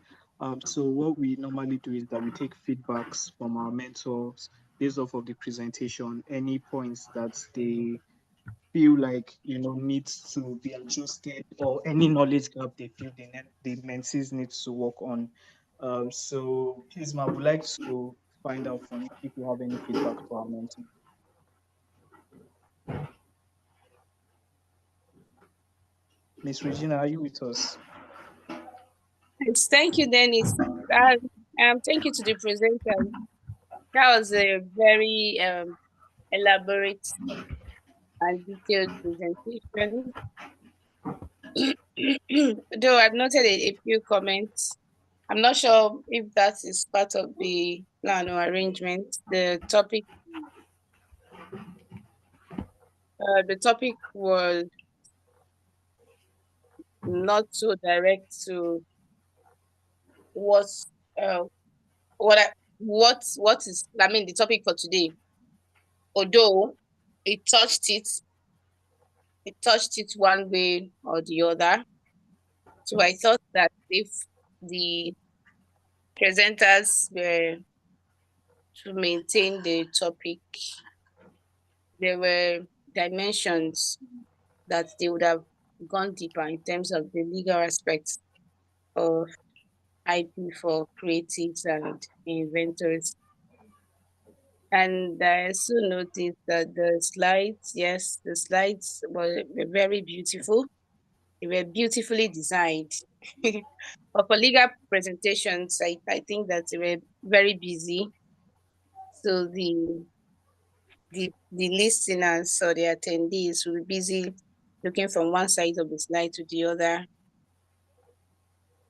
So what we normally do is that we take feedbacks from our mentors based off of the presentation, any points that they feel like needs to be adjusted, or any knowledge gap they feel the mentees need to work on. So please, ma, I would like to find out from you if you have any feedback for our mentee. Miss Regina, are you with us? Yes, thank you, Dennis. Thank you to the presenter. That was a very elaborate and detailed presentation. Though I've noted a few comments. I'm not sure if that is part of the plan or arrangement. The topic was not so direct to what uh, what is, I mean, the topic for today. Although it touched it, it touched it one way or the other. So I thought that if the presenters were to maintain the topic, there were dimensions that they would have gone deeper in terms of the legal aspects of IP for creatives and inventors. And I also noticed that the slides, yes, the slides were very beautiful. They were beautifully designed. But for legal presentations, I think that they were very busy. So the listeners or the attendees will be busy looking from one side of the slide to the other,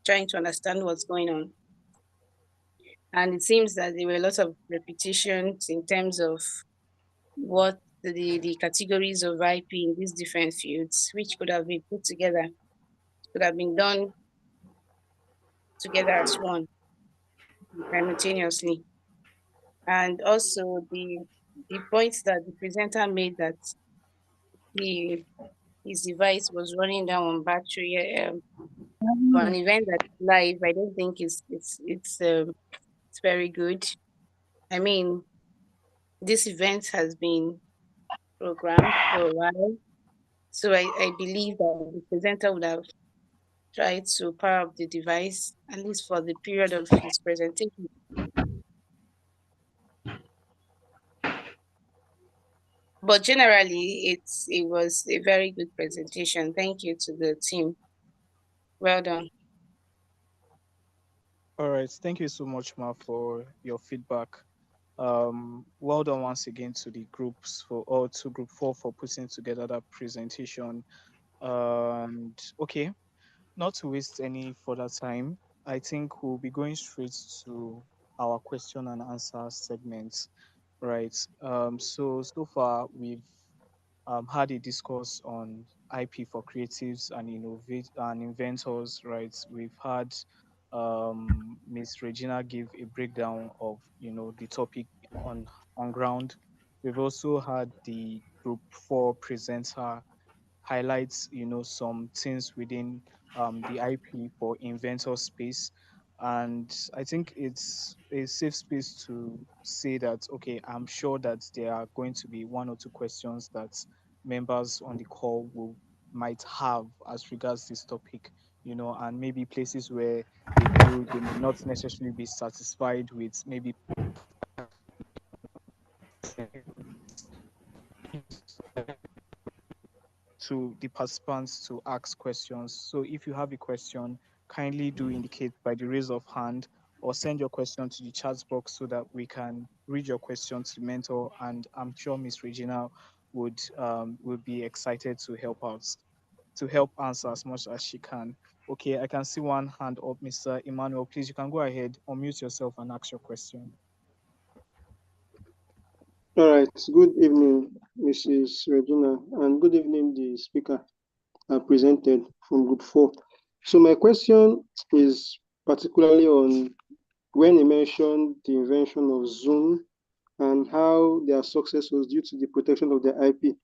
trying to understand what's going on. And it seems that there were a lot of repetitions in terms of what the categories of IP in these different fields, which could have been put together, could have been done together as one simultaneously. And also the point that the presenter made, that he his device was running down on battery for an event that's live. I don't think it's very good. I mean, this event has been programmed for a while, so I believe that the presenter would have tried to power up the device at least for the period of his presentation. But generally, it was a very good presentation. Thank you to the team. Well done. All right. Thank you so much, ma, for your feedback. Well done once again to the groups for or to group 4 for putting together that presentation. And okay, not to waste any further time, I think we'll be going straight to our question and answer segment. Right. So far we've had a discourse on IP for creatives and innovate and inventors. Right. We've had Miss Regina gave a breakdown of the topic on ground. We've also had the group 4 presenter highlights some things within the IP for inventor space. And I think it's a safe space to say that, okay, I'm sure that there are going to be one or two questions that members on the call will might have as regards this topic, and maybe places where they feel they may not necessarily be satisfied with maybe to the participants to ask questions. So if you have a question, kindly do indicate by the raise of hand or send your question to the chat box so that we can read your question to the mentor. And I'm sure Miss Regina would be excited to help out, to help answer as much as she can. Okay, I can see one hand up, Mr. Emmanuel. Please, you can go ahead, unmute yourself and ask your question. All right. Good evening, Mrs. Regina, and good evening, the speaker presented from Group 4. So my question is particularly on when you mentioned the invention of Zoom and how their success was due to the protection of their IP,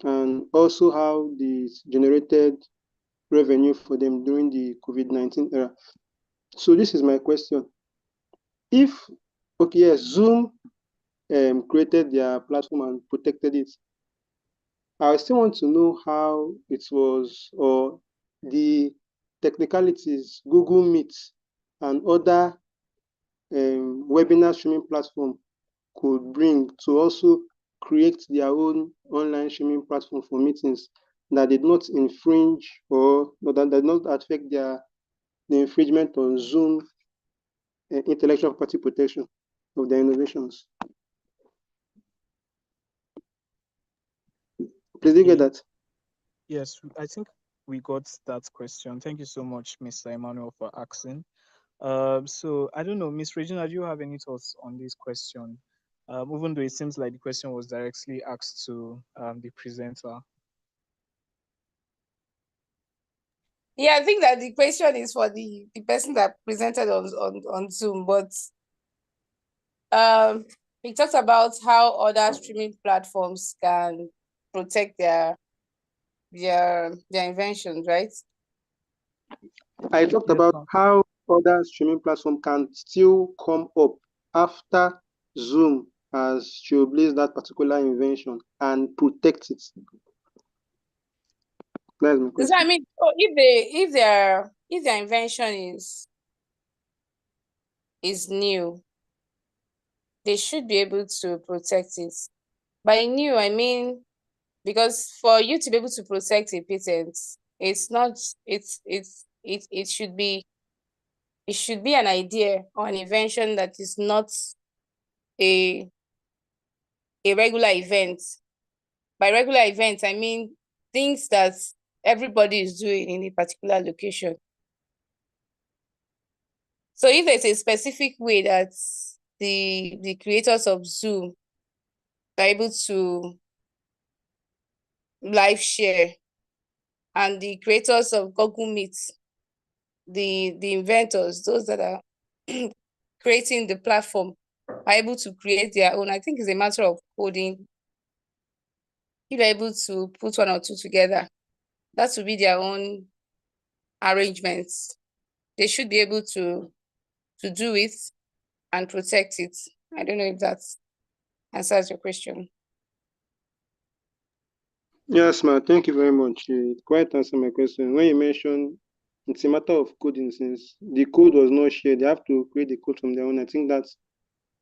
and also how this generated revenue for them during the COVID-19 era. So this is my question. If, okay, yes, Zoom created their platform and protected it, I still want to know how it was, or the technicalities Google Meet and other webinar streaming platform could bring to also create their own online streaming platform for meetings that did not infringe or that did not affect the infringement on Zoom intellectual property protection of their innovations. Please, you get that? Yes, I think we got that question. Thank you so much, Mr. Emmanuel, for asking. So I don't know, Miss Regina, do you have any thoughts on this question? Even though it seems like the question was directly asked to the presenter. Yeah, I think that the question is for the person that presented on Zoom, but we talked about how other streaming platforms can protect their inventions, right? I talked about how other streaming platform can still come up after Zoom has trailblazed that particular invention and protect it. That's my So question. I mean, so if their invention is new, they should be able to protect it. By new, I mean, because for you to be able to protect a patent, it's not it should be an idea or an invention that is not a regular event. By regular event, I mean things that everybody is doing in a particular location. So if there's a specific way that the creators of Zoom are able to live share, and the creators of Google Meet, the inventors, those that are creating the platform, are able to create their own, I think it's a matter of coding. If they're able to put one or two together, that will be their own arrangements. They should be able to do it and protect it. I don't know if that answers your question. Yes, ma'am. Thank you very much. You quite answered my question. When you mentioned it's a matter of coding, since the code was not shared, they have to create the code from their own. I think that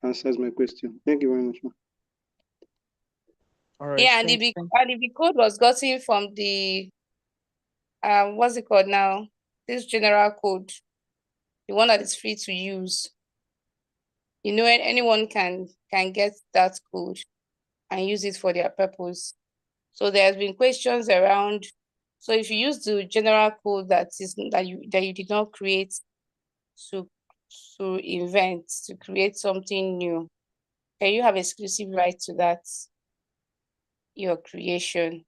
answers my question. Thank you very much, ma'am. All right. Yeah, and if the code was gotten from the what's it called now? This general code, the one that is free to use. Anyone can get that code and use it for their purpose. So there has been questions around. So if you use the general code that you did not create to invent, to create something new, can you have exclusive right to that, your creation?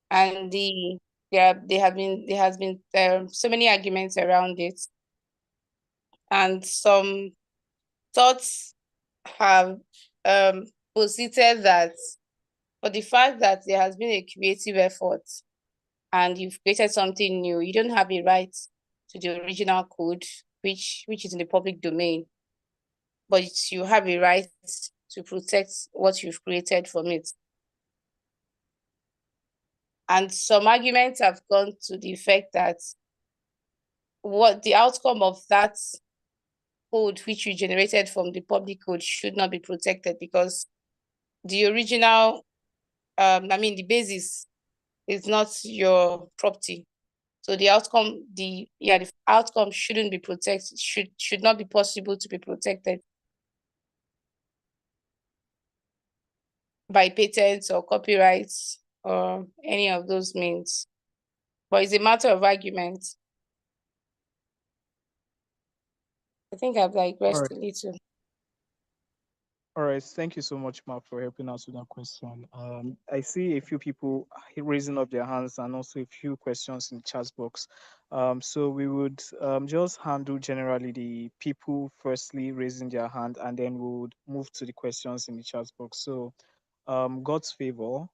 And the there has been so many arguments around it, and some thoughts have posited that for the fact that there has been a creative effort and you've created something new, you don't have a right to the original code, which is in the public domain, but you have a right to protect what you've created from it. And some arguments have gone to the effect that what the outcome of that code which you generated from the public code should not be protected because the original, the basis is not your property. So the outcome, the outcome shouldn't be protected, should not be possible to be protected by patents or copyrights or any of those means. But it's a matter of argument. I think I've digressed a little. All right, thank you so much, Mark, for helping us with that question. I see a few people raising up their hands and also a few questions in the chat box. So we would just handle generally the people firstly raising their hand, and then we would move to the questions in the chat box. So God's favor,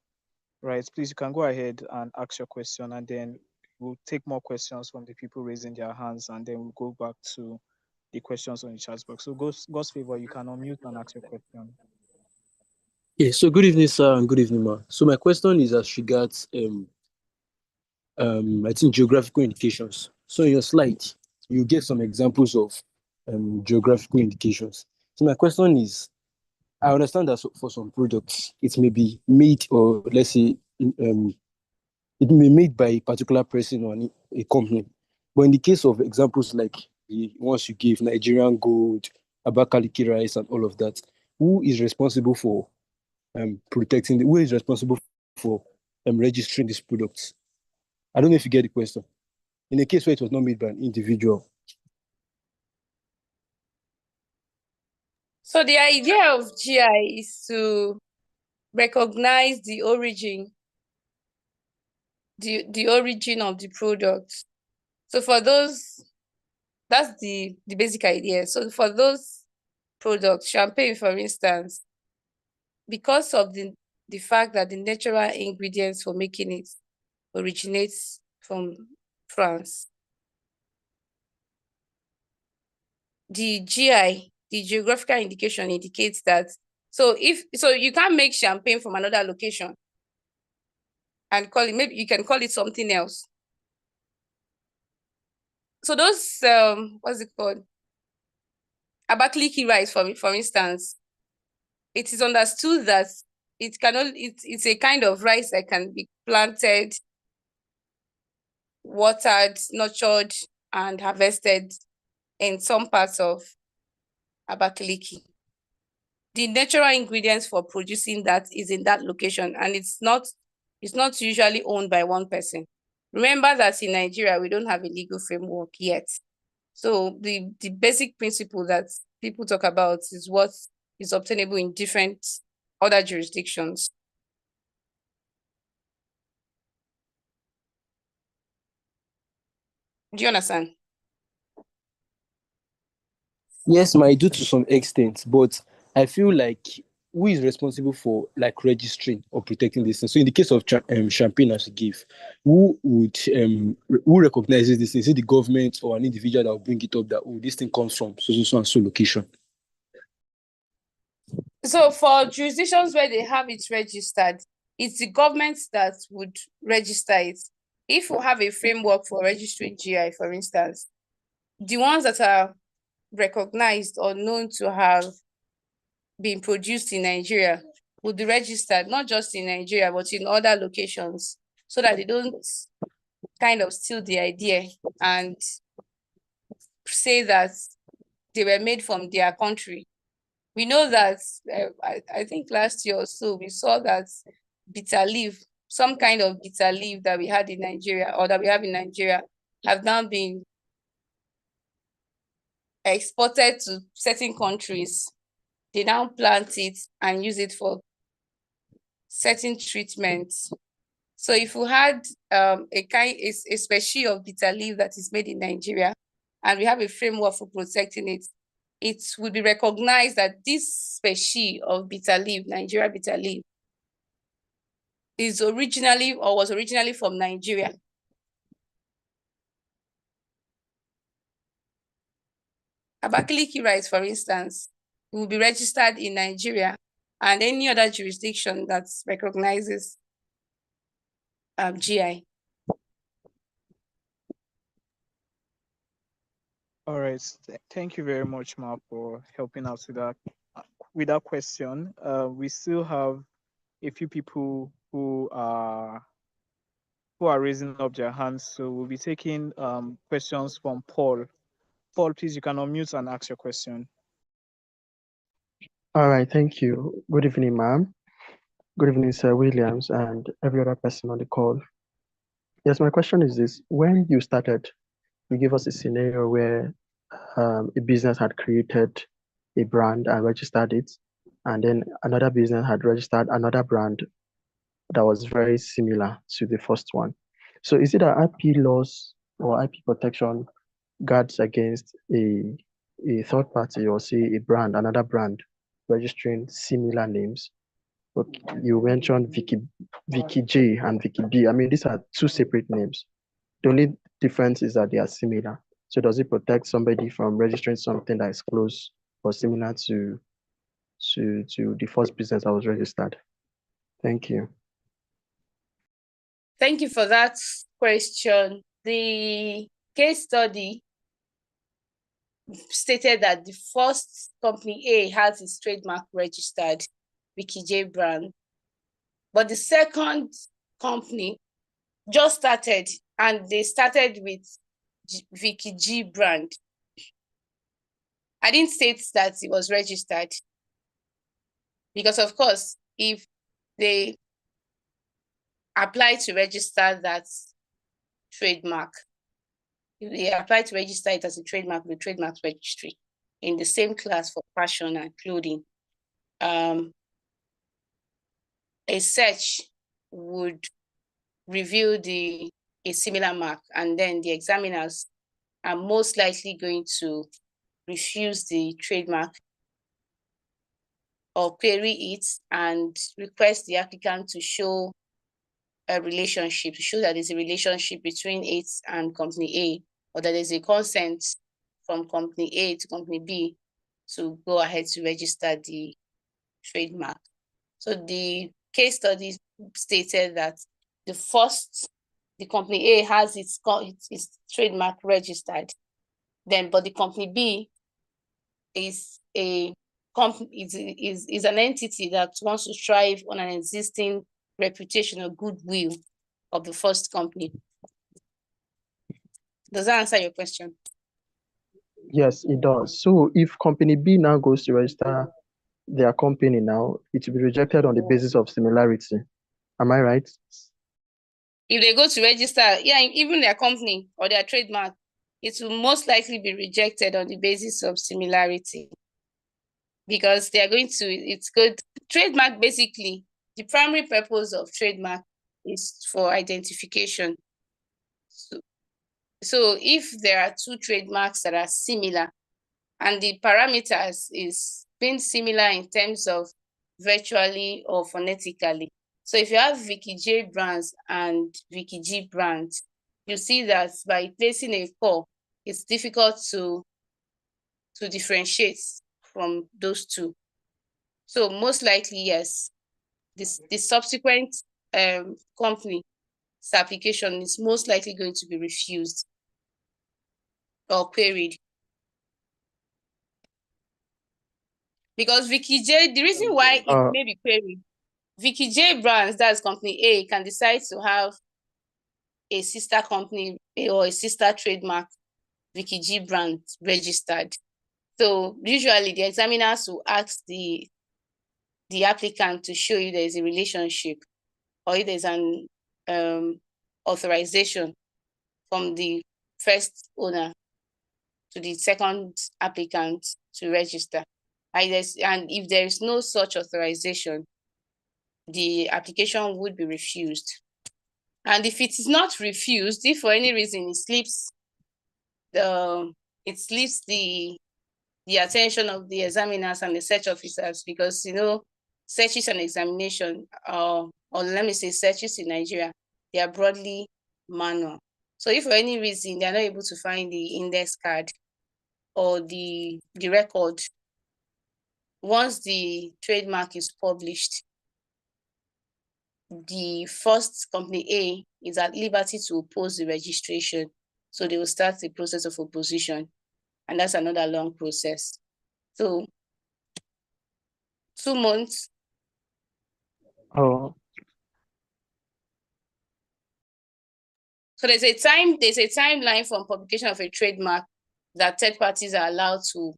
right? Please, you can go ahead and ask your question, and then we'll take more questions from the people raising their hands, and then we'll go back to the questions on the chat box. So God's favor, you can unmute and ask your question. Yeah, so good evening, sir, and good evening, ma. So my question is as regards I think geographical indications. So in your slide, you gave some examples of geographical indications. So my question is, I understand that for some products, it may be made, or let's say, it may be made by a particular person or a company. But in the case of examples like the ones you gave, Nigerian gold, Abakaliki rice, and all of that, who is responsible for who is responsible for registering these products? I don't know if you get the question. In a case where it was not made by an individual. So the idea of GI is to recognize the origin, the origin of the product. So for those, that's the basic idea. So for those products, champagne, for instance, because of the fact that the natural ingredients for making it originates from France, the GI, the geographical indication, indicates that. So you can't make champagne from another location and call it, maybe you can call it something else. So those what's it called? Abakaliki rice, for instance, it is understood that it's a kind of rice that can be planted, watered, nurtured, and harvested in some parts of Abakaliki. The natural ingredients for producing that is in that location, and it's not usually owned by one person. Remember that in Nigeria, we don't have a legal framework yet. So the basic principle that people talk about is what is obtainable in different other jurisdictions. Do you understand? Yes, I do to some extent, but I feel like who is responsible for like registering or protecting this thing? So in the case of champagne as you give, who recognizes this thing? Is it the government or an individual that will bring it up that this thing comes from so and so location? So for jurisdictions where they have it registered, it's the government that would register it. If we have a framework for registering GI, for instance, the ones that are recognized or known to have been produced in Nigeria would be registered, not just in Nigeria, but in other locations, so that they don't kind of steal the idea and say that they were made from their country. We know that, I think last year or so, we saw that bitter leaf, some kind of bitter leaf that we had in Nigeria, or that we have in Nigeria, have now been exported to certain countries. They now plant it and use it for certain treatments. So if you had a species of bitter leaf that is made in Nigeria, and we have a framework for protecting it, it would be recognized that this species of bitter leaf, Nigeria bitter leaf, is originally or was originally from Nigeria. Abakaliki rice, for instance, will be registered in Nigeria and any other jurisdiction that recognizes GI. All right. Thank you very much, Ma, for helping out with that question. We still have a few people who are raising up their hands. So we'll be taking questions from Paul. Paul, please, you can unmute and ask your question. All right, thank you. Good evening, ma'am. Good evening, Sir Williams, and every other person on the call. Yes, my question is this. When you started, you gave us a scenario where a business had created a brand and registered it, and then another business had registered another brand that was very similar to the first one. So is it that IP laws or IP protection guards against a third party or say a brand, another brand registering similar names? Okay, you mentioned Vicky J and Vicky B. I mean, these are two separate names. The only difference is that they are similar. So does it protect somebody from registering something that is close or similar to the first business that was registered? Thank you. Thank you for that question. The case study stated that the first company A has its trademark registered, Vicky J brand, but the second company just started and they started with Vicky G brand. I didn't state that it was registered because, of course, if they apply to register that trademark, if they apply to register it as a trademark with trademark registry in the same class for fashion and clothing, a search would reveal a similar mark, and then the examiners are most likely going to refuse the trademark or query it and request the applicant to show a relationship, to show that there's a relationship between it and company A, or that there's a consent from company A to company B to go ahead to register the trademark. So the case study stated that the company A has its trademark registered, but the company B is an entity that wants to strive on an existing reputation or goodwill of the first company. Does that answer your question? Yes, it does. So if company B now goes to register their company now, it will be rejected on the basis of similarity. Am I right? If they go to register, yeah, even their company or their trademark, it will most likely be rejected on the basis of similarity. Because they are going to, it's good. Trademark, basically, the primary purpose of trademark is for identification. So if there are two trademarks that are similar, and the parameters is being similar in terms of virtually or phonetically. So if you have Vicky J brands and Vicky G brands, you see that by placing a core, it's difficult to differentiate from those two. So most likely, yes, the subsequent company's application is most likely going to be refused or queried. Because Vicky J, the reason why it may be queried, Vicky J brands, that's company A, can decide to have a sister company or a sister trademark, Vicky G brand registered. So usually the examiners will ask the applicant to show you there is a relationship or if there's an authorization from the first owner to the second applicant to register. And if there is no such authorization, the application would be refused. And if it is not refused, if for any reason it slips the attention of the examiners and the search officers, because searches and examination, or let me say searches in Nigeria, they are broadly manual. So if for any reason they are not able to find the index card or the record, once the trademark is published, the first company A is at liberty to oppose the registration. So they will start the process of opposition, and that's another long process. So 2 months. Oh, So there's a timeline from publication of a trademark that third parties are allowed to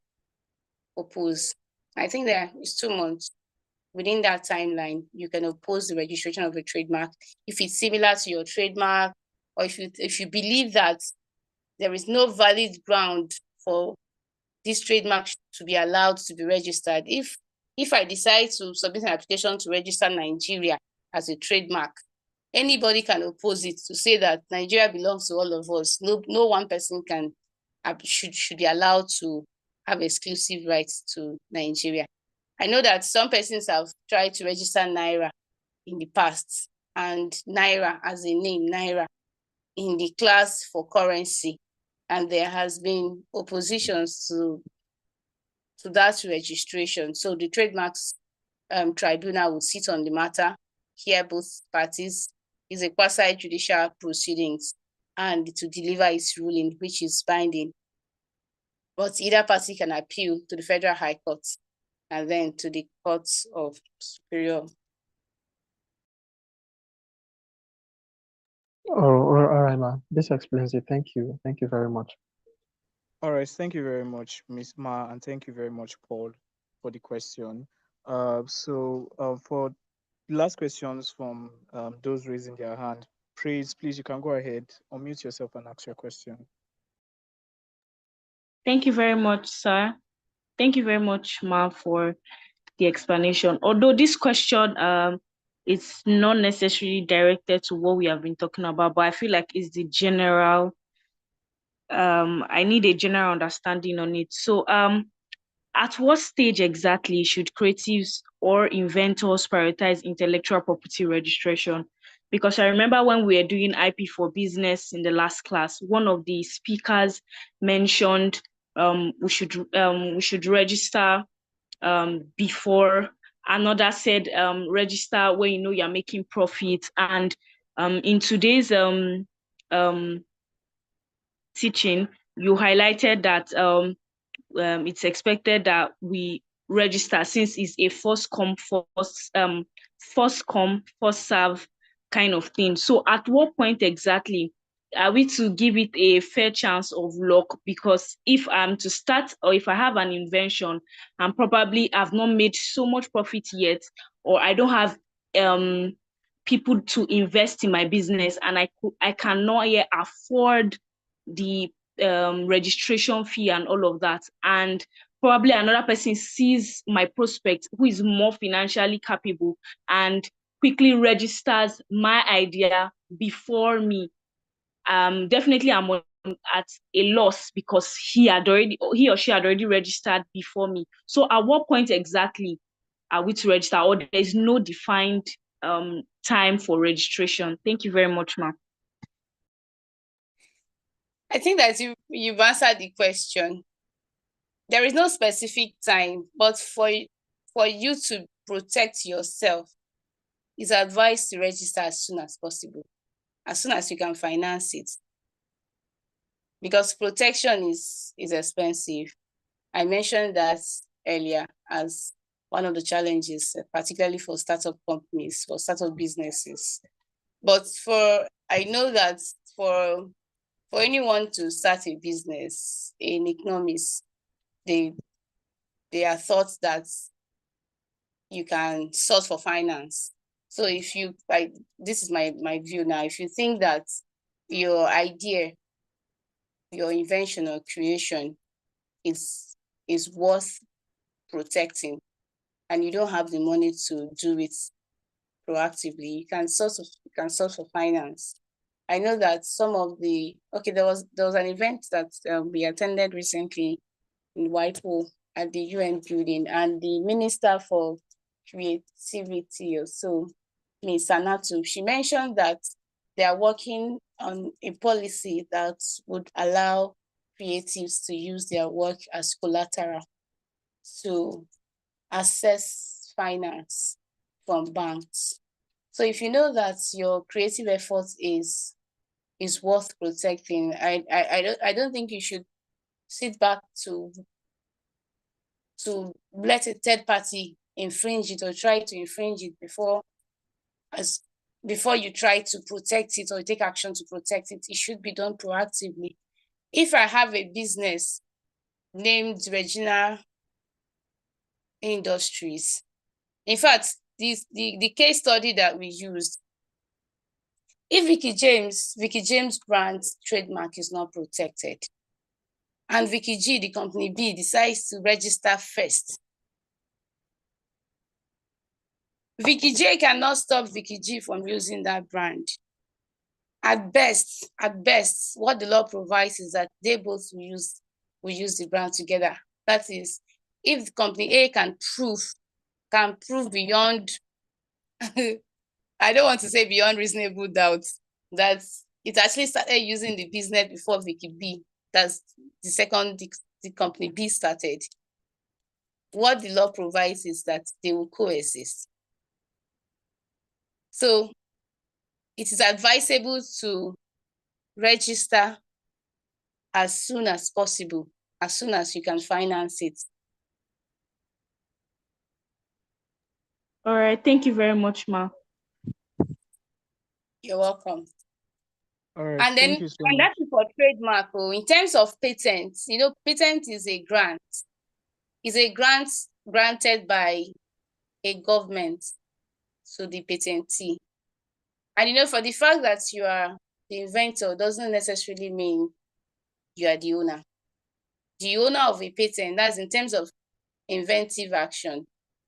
oppose. I think there is 2 months. Within that timeline, you can oppose the registration of a trademark if it's similar to your trademark, or if you believe that there is no valid ground for this trademark to be allowed to be registered. If I decide to submit an application to register Nigeria as a trademark, anybody can oppose it to say that Nigeria belongs to all of us. No one person should be allowed to have exclusive rights to Nigeria. I know that some persons have tried to register Naira in the past, and Naira as a name, Naira, in the class for currency, and there has been oppositions to that registration. So the trademarks tribunal will sit on the matter, hear both parties. It's a quasi-judicial proceedings, and to deliver its ruling, which is binding. But either party can appeal to the Federal High Court and then to the courts of superior. all right, ma'am. This explains it. Thank you. Thank you very much. All right, thank you very much, Miss Ma, and thank you very much, Paul, for the question. For last questions from those raising their hand, please, you can go ahead, unmute yourself and ask your question. Thank you very much, sir. Thank you very much, Ma, for the explanation. Although this question it's not necessarily directed to what we have been talking about, but I feel like it's the general, I need a general understanding on it. So at what stage exactly should creatives or inventors prioritize intellectual property registration? Because I remember when we were doing IP for business in the last class, one of the speakers mentioned we should register before. Another said register when you know you're making profit. And in today's teaching, you highlighted that it's expected that we register since it's a first come first serve kind of thing. So at what point exactly are we to give it a fair chance of luck? Because if I'm to start, or if I have an invention and probably I've not made so much profit yet, or I don't have people to invest in my business, and I cannot yet afford the registration fee and all of that, and probably another person sees my prospect who is more financially capable and quickly registers my idea before me, definitely I'm at a loss because he or she had already registered before me. So at what point exactly are we to register, or there is no defined time for registration? Thank you very much, ma'am. I think that you've answered the question. There is no specific time, but for you to protect yourself, it's advised to register as soon as possible, as soon as you can finance it, because protection is expensive. I mentioned that earlier as one of the challenges, particularly for startup companies, for startup businesses. But I know that for anyone to start a business in economics, they are thought that you can source for finance. So if you, this is my view now, if you think that your idea, your invention or creation is worth protecting, and you don't have the money to do it proactively. You can source for finance. I know that some of the there was an event that we attended recently in Whitehall at the UN building, and the Minister for Creativity, also Ms. Sanatu, she mentioned that they are working on a policy that would allow creatives to use their work as collateral to access finance from banks. So if you know that your creative effort is worth protecting, I don't think you should sit back to let a third party infringe it or try to infringe it before you try to protect it or take action to protect it. It should be done proactively. If I have a business named Regina Industries, in fact, the case study that we used, if Vicky James brand's trademark is not protected, and Vicky G, the company B, decides to register first, Vicky J cannot stop Vicky G from using that brand. At best, what the law provides is that they both will use the brand together. That is, if the company A can prove beyond, I don't want to say beyond reasonable doubt, that it actually started using the business before Vicky B. That's the second the company B started. What the law provides is that they will coexist. So it is advisable to register as soon as possible, as soon as you can finance it. All right, thank you very much, Ma. You're welcome. All right, And then, thank you so and much. that is for trademark. In terms of patents, patent is a grant. It's a grant granted by a government to the patentee. And for the fact that you are the inventor doesn't necessarily mean you are the owner. The owner of a patent, that's in terms of inventive action,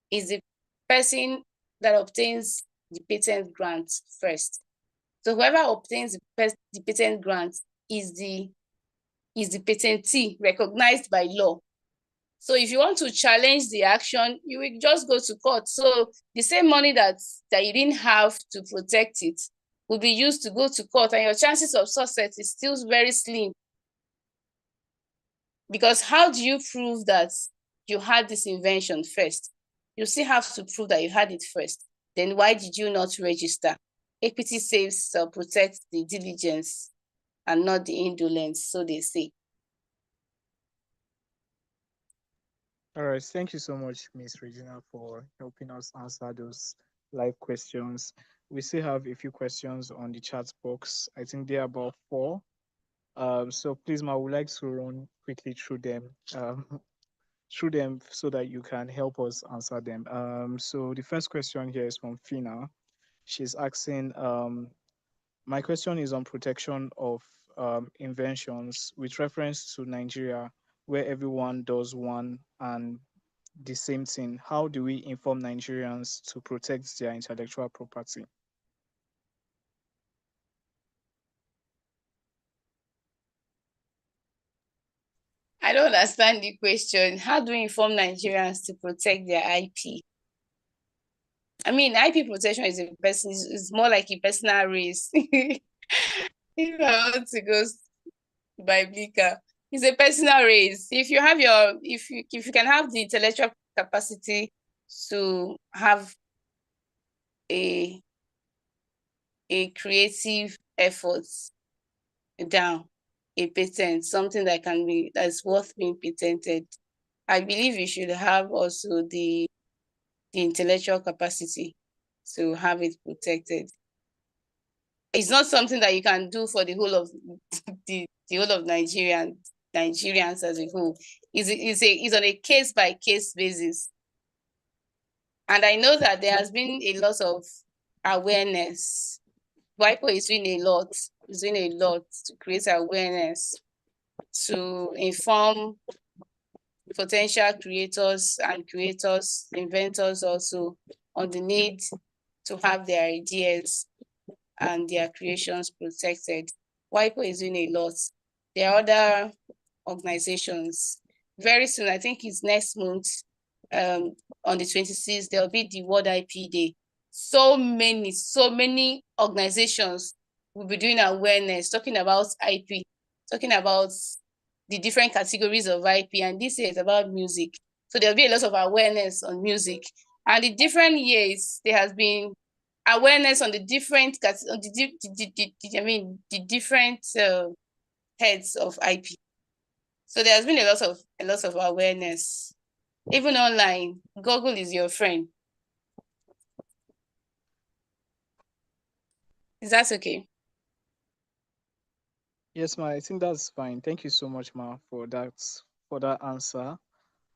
is the person that obtains the patent grant first. So whoever obtains the patent grant is the patentee recognized by law. So if you want to challenge the action, you will just go to court. So the same money that you didn't have to protect it will be used to go to court, and your chances of success is still very slim. Because how do you prove that you had this invention first? You still have to prove that you had it first. Then why did you not register? Equity saves protect the diligence and not the indolence, so they say. All right, thank you so much, Miss Regina, for helping us answer those live questions. We still have a few questions on the chat box. I think there are about 4. So please, Ma, I would like to run quickly through them. So that you can help us answer them. So the first question here is from Fina. She's asking, my question is on protection of inventions with reference to Nigeria, where everyone does one and the same thing. How do we inform Nigerians to protect their intellectual property? I don't understand the question. How do we inform Nigerians to protect their IP? I mean, IP protection is more like a personal race. If I want to go biblical, it's a personal race. If you have if you can have the intellectual capacity to have a creative effort down, a patent, something that's worth being patented, I believe you should have also the intellectual capacity to have it protected. It's not something that you can do for the whole of the whole of Nigerians as a whole. It's on a case-by-case basis. And I know that there has been a lot of awareness. WIPO is doing a lot. It's doing a lot to create awareness, to inform potential creators and inventors also on the need to have their ideas and their creations protected. WIPO is doing a lot. There are other organizations. Very soon, I think it's next month, on the 26th, there'll be the World IP Day. So many organizations will be doing awareness, talking about IP, talking about the different categories of IP, and this year is about music. So there'll be a lot of awareness on music. And the different years, there has been awareness on the different, on the different heads of IP. So there has been a lot of awareness, even online. Google is your friend. Is that okay? Yes, ma. I think that's fine. Thank you so much, ma, for that answer.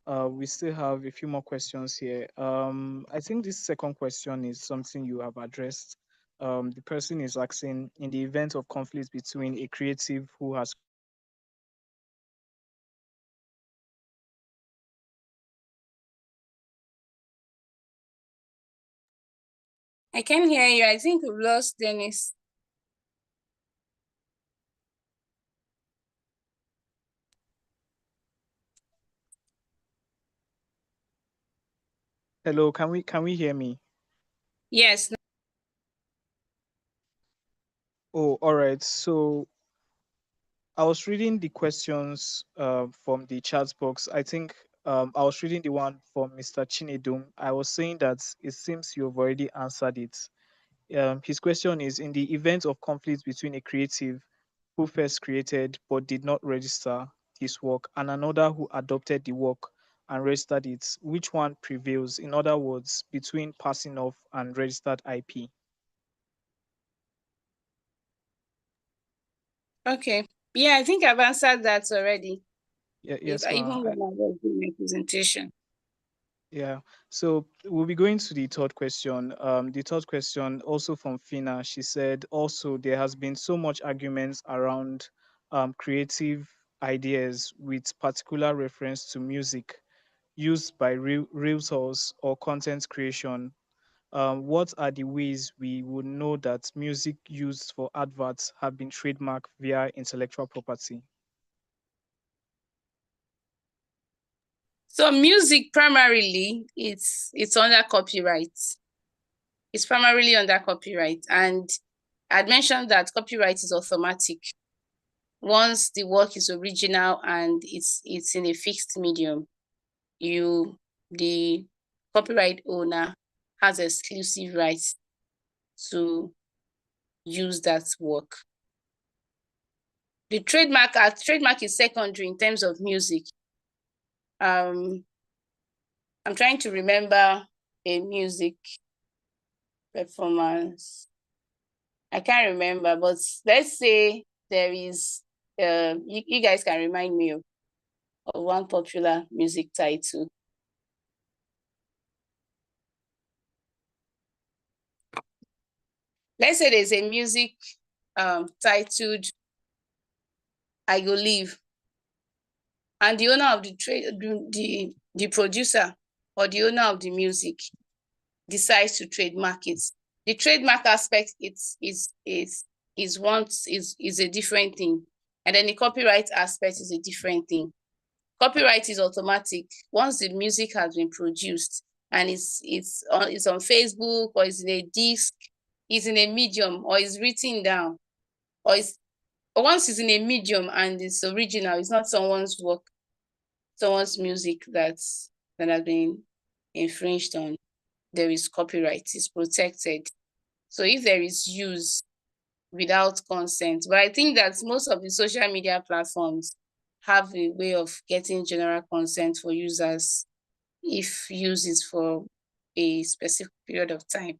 We still have a few more questions here. I think this second question is something you have addressed. The person is asking, in the event of conflict between a creative who has created and a registered IP, what are the ways we would know that music used for adverts have been trademarked? I can hear you. I think we've lost Dennis. Hello, can we hear me? Yes. Oh, all right. So I was reading the questions from the chat box. I think I was reading the one from Mr. Chinedum. I was saying that it seems you've already answered it. His question is, in the event of conflict between a creative who first created but did not register his work and another who adopted the work and registered it, which one prevails? In other words, between passing off and registered IP. Okay. Yeah, I think I've answered that already. Yeah, If yes, even ma'am. when I was doing my presentation. Yeah. So we'll be going to the third question. The third question also from Fina. She said also there has been so much arguments around creative ideas with particular reference to music used by realtors or content creation. What are the ways we would know that music used for adverts have been trademarked via intellectual property? So music primarily it's under copyright. It's primarily under copyright. And I'd mentioned that copyright is automatic. Once the work is original and it's in a fixed medium, the copyright owner has exclusive rights to use that work. The trademark is secondary in terms of music. I'm trying to remember a music performance. I can't remember, but let's say there is, you guys can remind me of one popular music title. Let's say there's a music titled I Go Live, and the owner of the producer or the owner of the music decides to trademark it. The trademark aspect is a different thing, and then the copyright aspect is a different thing. Copyright is automatic. Once the music has been produced and it's on Facebook or it's in a disc, it's in a medium or it's written down, or once it's in a medium and it's original, it's not someone's work, someone's music that has been infringed on, there is copyright, it's protected. So if there is use without consent, but I think that most of the social media platforms have a way of getting general consent for users if use is for a specific period of time.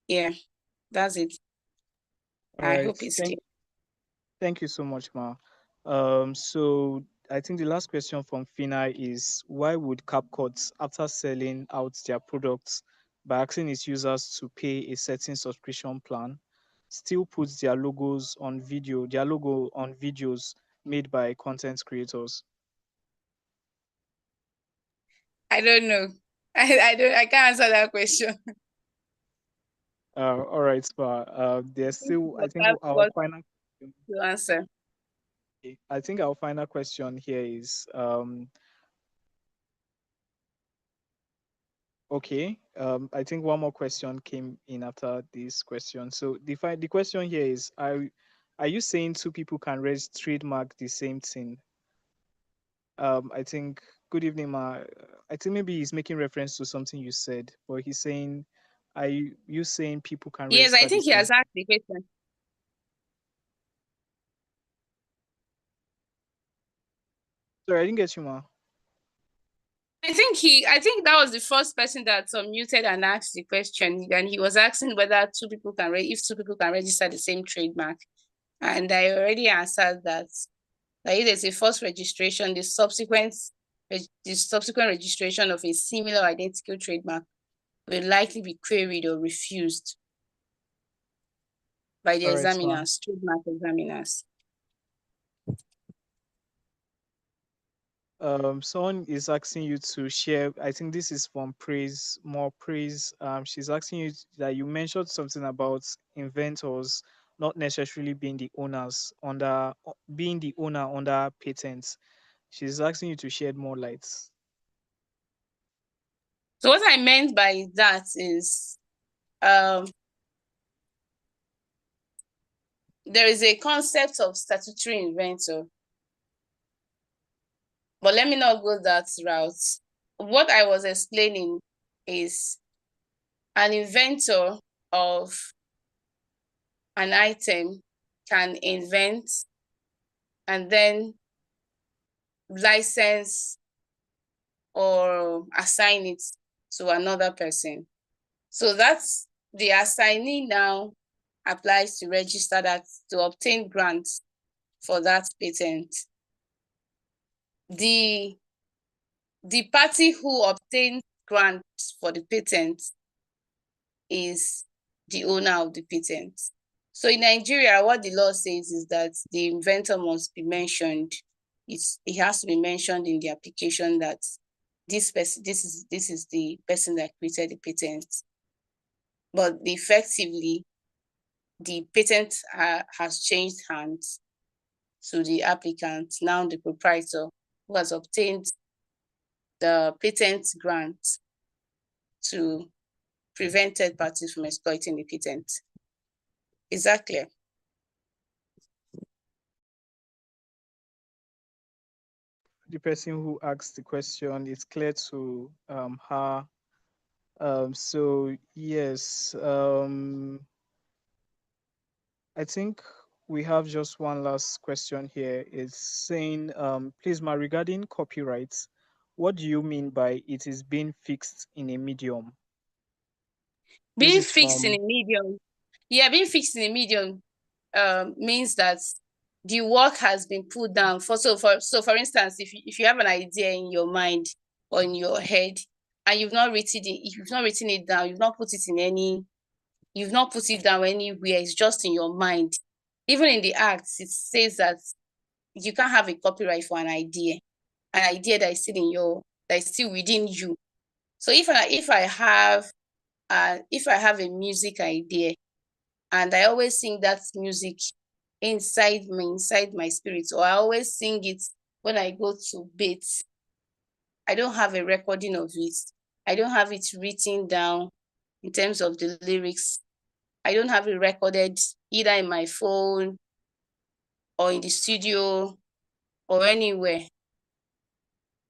Yeah, that's it. All I right. hope it's clear. Thank you so much, Ma. So I think the last question from Fina is, why would CapCut, after selling out their products by asking its users to pay a certain subscription plan, still put their logo on videos made by content creators? I don't know. I can't answer that question. All right, but there's still, I think That's our what final question, to answer. I think our final question here is okay. I think one more question came in after this question. So the question here is, are you saying two people can trademark the same thing? I think, good evening, Ma. I think maybe he's making reference to something you said, but he's saying, are you saying people can Yes, I register the think he same? has asked the question. Sorry, I didn't get you, Ma. I think that was the first person that muted and asked the question, and he was asking whether two people can if two people can register the same trademark. And I already answered that. That if there's a first registration, the subsequent registration of a similar identical trademark will likely be queried or refused by the All right, Ma. examiners, trademark examiners. Someone is asking you to share. I think this is from more praise. She's asking you that you mentioned something about inventors not necessarily being the owners being the owner under patents. She's asking you to shed more light. So what I meant by that is there is a concept of statutory inventor, but let me not go that route. What I was explaining is an inventor of an item can invent and then license or assign it to another person. So that's the assignee now applies to register that to obtain grants for that patent. The party who obtains grants for the patent is the owner of the patent. So in Nigeria, what the law says is that the inventor must be mentioned. It has to be mentioned in the application that this is the person that created the patent. But effectively, the patent has changed hands to the applicant, now the proprietor, who has obtained the patent grant to prevent third parties from exploiting the patent. Is that clear? The person who asked the question, it's clear to her. So yes, I think we have just one last question here. It's saying, please, Ma, regarding copyright, what do you mean by it is being fixed in a medium? Being fixed in a medium. Yeah, being fixed in a medium means that the work has been put down. For instance, if you have an idea in your mind or in your head and you've not written it down, you've not put it down anywhere, it's just in your mind. Even in the acts, it says that you can't have a copyright for an idea that is still within you. So if I have a music idea and I always sing that music inside my spirit, or I always sing it when I go to bed, I don't have a recording of it. I don't have it written down in terms of the lyrics. I don't have it recorded either in my phone or in the studio or anywhere.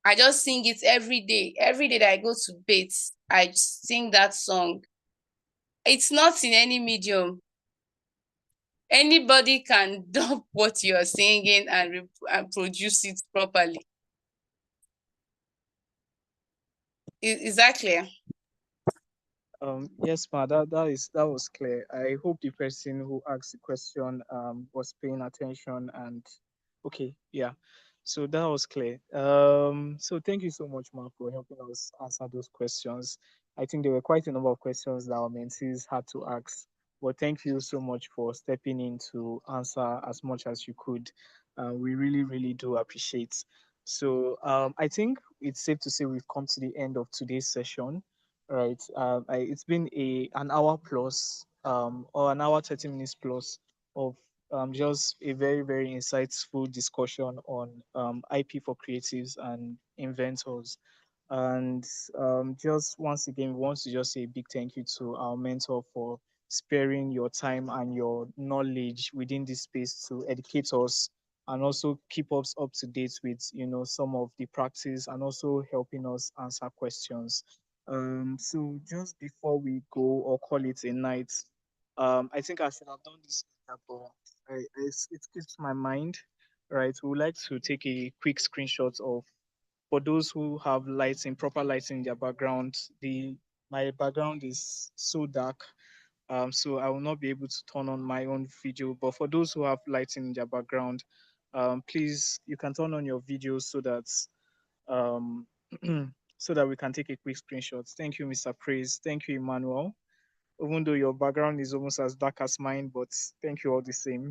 I just sing it every day. Every day that I go to bed, I sing that song. It's not in any medium. Anybody can dump what you're singing and produce it properly. Is that clear? Yes, Ma, that was clear. I hope the person who asked the question was paying attention and okay, yeah. So that was clear. So thank you so much, Ma, for helping us answer those questions. I think there were quite a number of questions that our mentees had to ask, but thank you so much for stepping in to answer as much as you could. We really, really do appreciate. So I think it's safe to say we've come to the end of today's session, right? It's been an hour plus, or an hour 30 minutes plus of just a very very insightful discussion on IP for creatives and inventors. And just once again, we want to just say a big thank you to our mentor for sparing your time and your knowledge within this space to educate us and also keep us up to date with some of the practice and also helping us answer questions. So just before we go or call it a night, I think I should have done this earlier, but it skips my mind. Right, we would like to take a quick screenshot of, for those who have lighting, proper lighting in their background. The My background is so dark, so I will not be able to turn on my own video. But for those who have lighting in their background, please you can turn on your videos so that um, so that we can take a quick screenshot. Thank you, Mr. Praise. Thank you, Emmanuel. Even though your background is almost as dark as mine, but thank you all the same.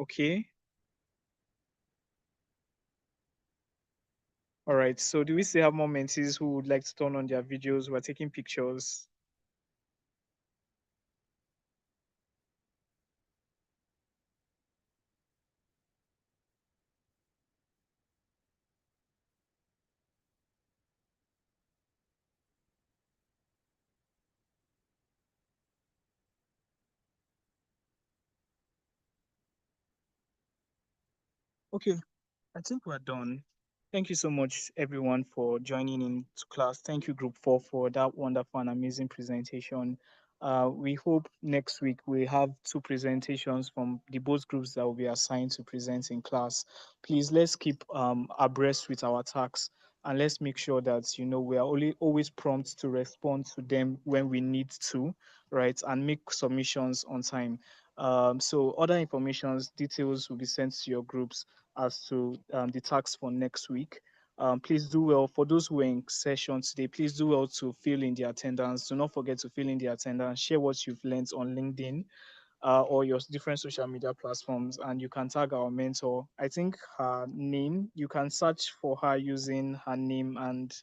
Okay. All right. So do we still have more mentees who would like to turn on their videos? We're taking pictures. Okay. I think we're done. Thank you so much, everyone, for joining in to class. Thank you, Group 4, for that wonderful and amazing presentation. We hope next week we have two presentations from the both groups that will be assigned to present in class. Please, let's keep abreast with our tasks, and let's make sure that we are always prompt to respond to them when we need to, right, and make submissions on time. So other informations, details will be sent to your groups as to the tasks for next week. Please do well. For those who are in session today, please do well to fill in the attendance. Do not forget to fill in the attendance. Share what you've learned on LinkedIn or your different social media platforms, and you can tag our mentor. I think her name, you can search for her using her name, and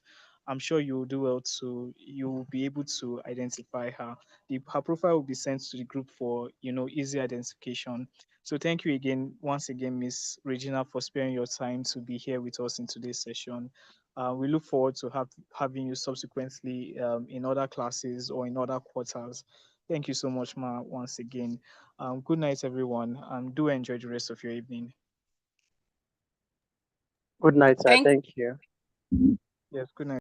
I'm sure you'll do well to, you'll be able to identify her. Her profile will be sent to the group for easy identification. So thank you again, once again, Miss Regina, for sparing your time to be here with us in today's session. We look forward to having you subsequently in other classes or in other quarters. Thank you so much, Ma, once again. Good night, everyone, and do enjoy the rest of your evening. Good night, sir. Thank Thank you. Yes, good night.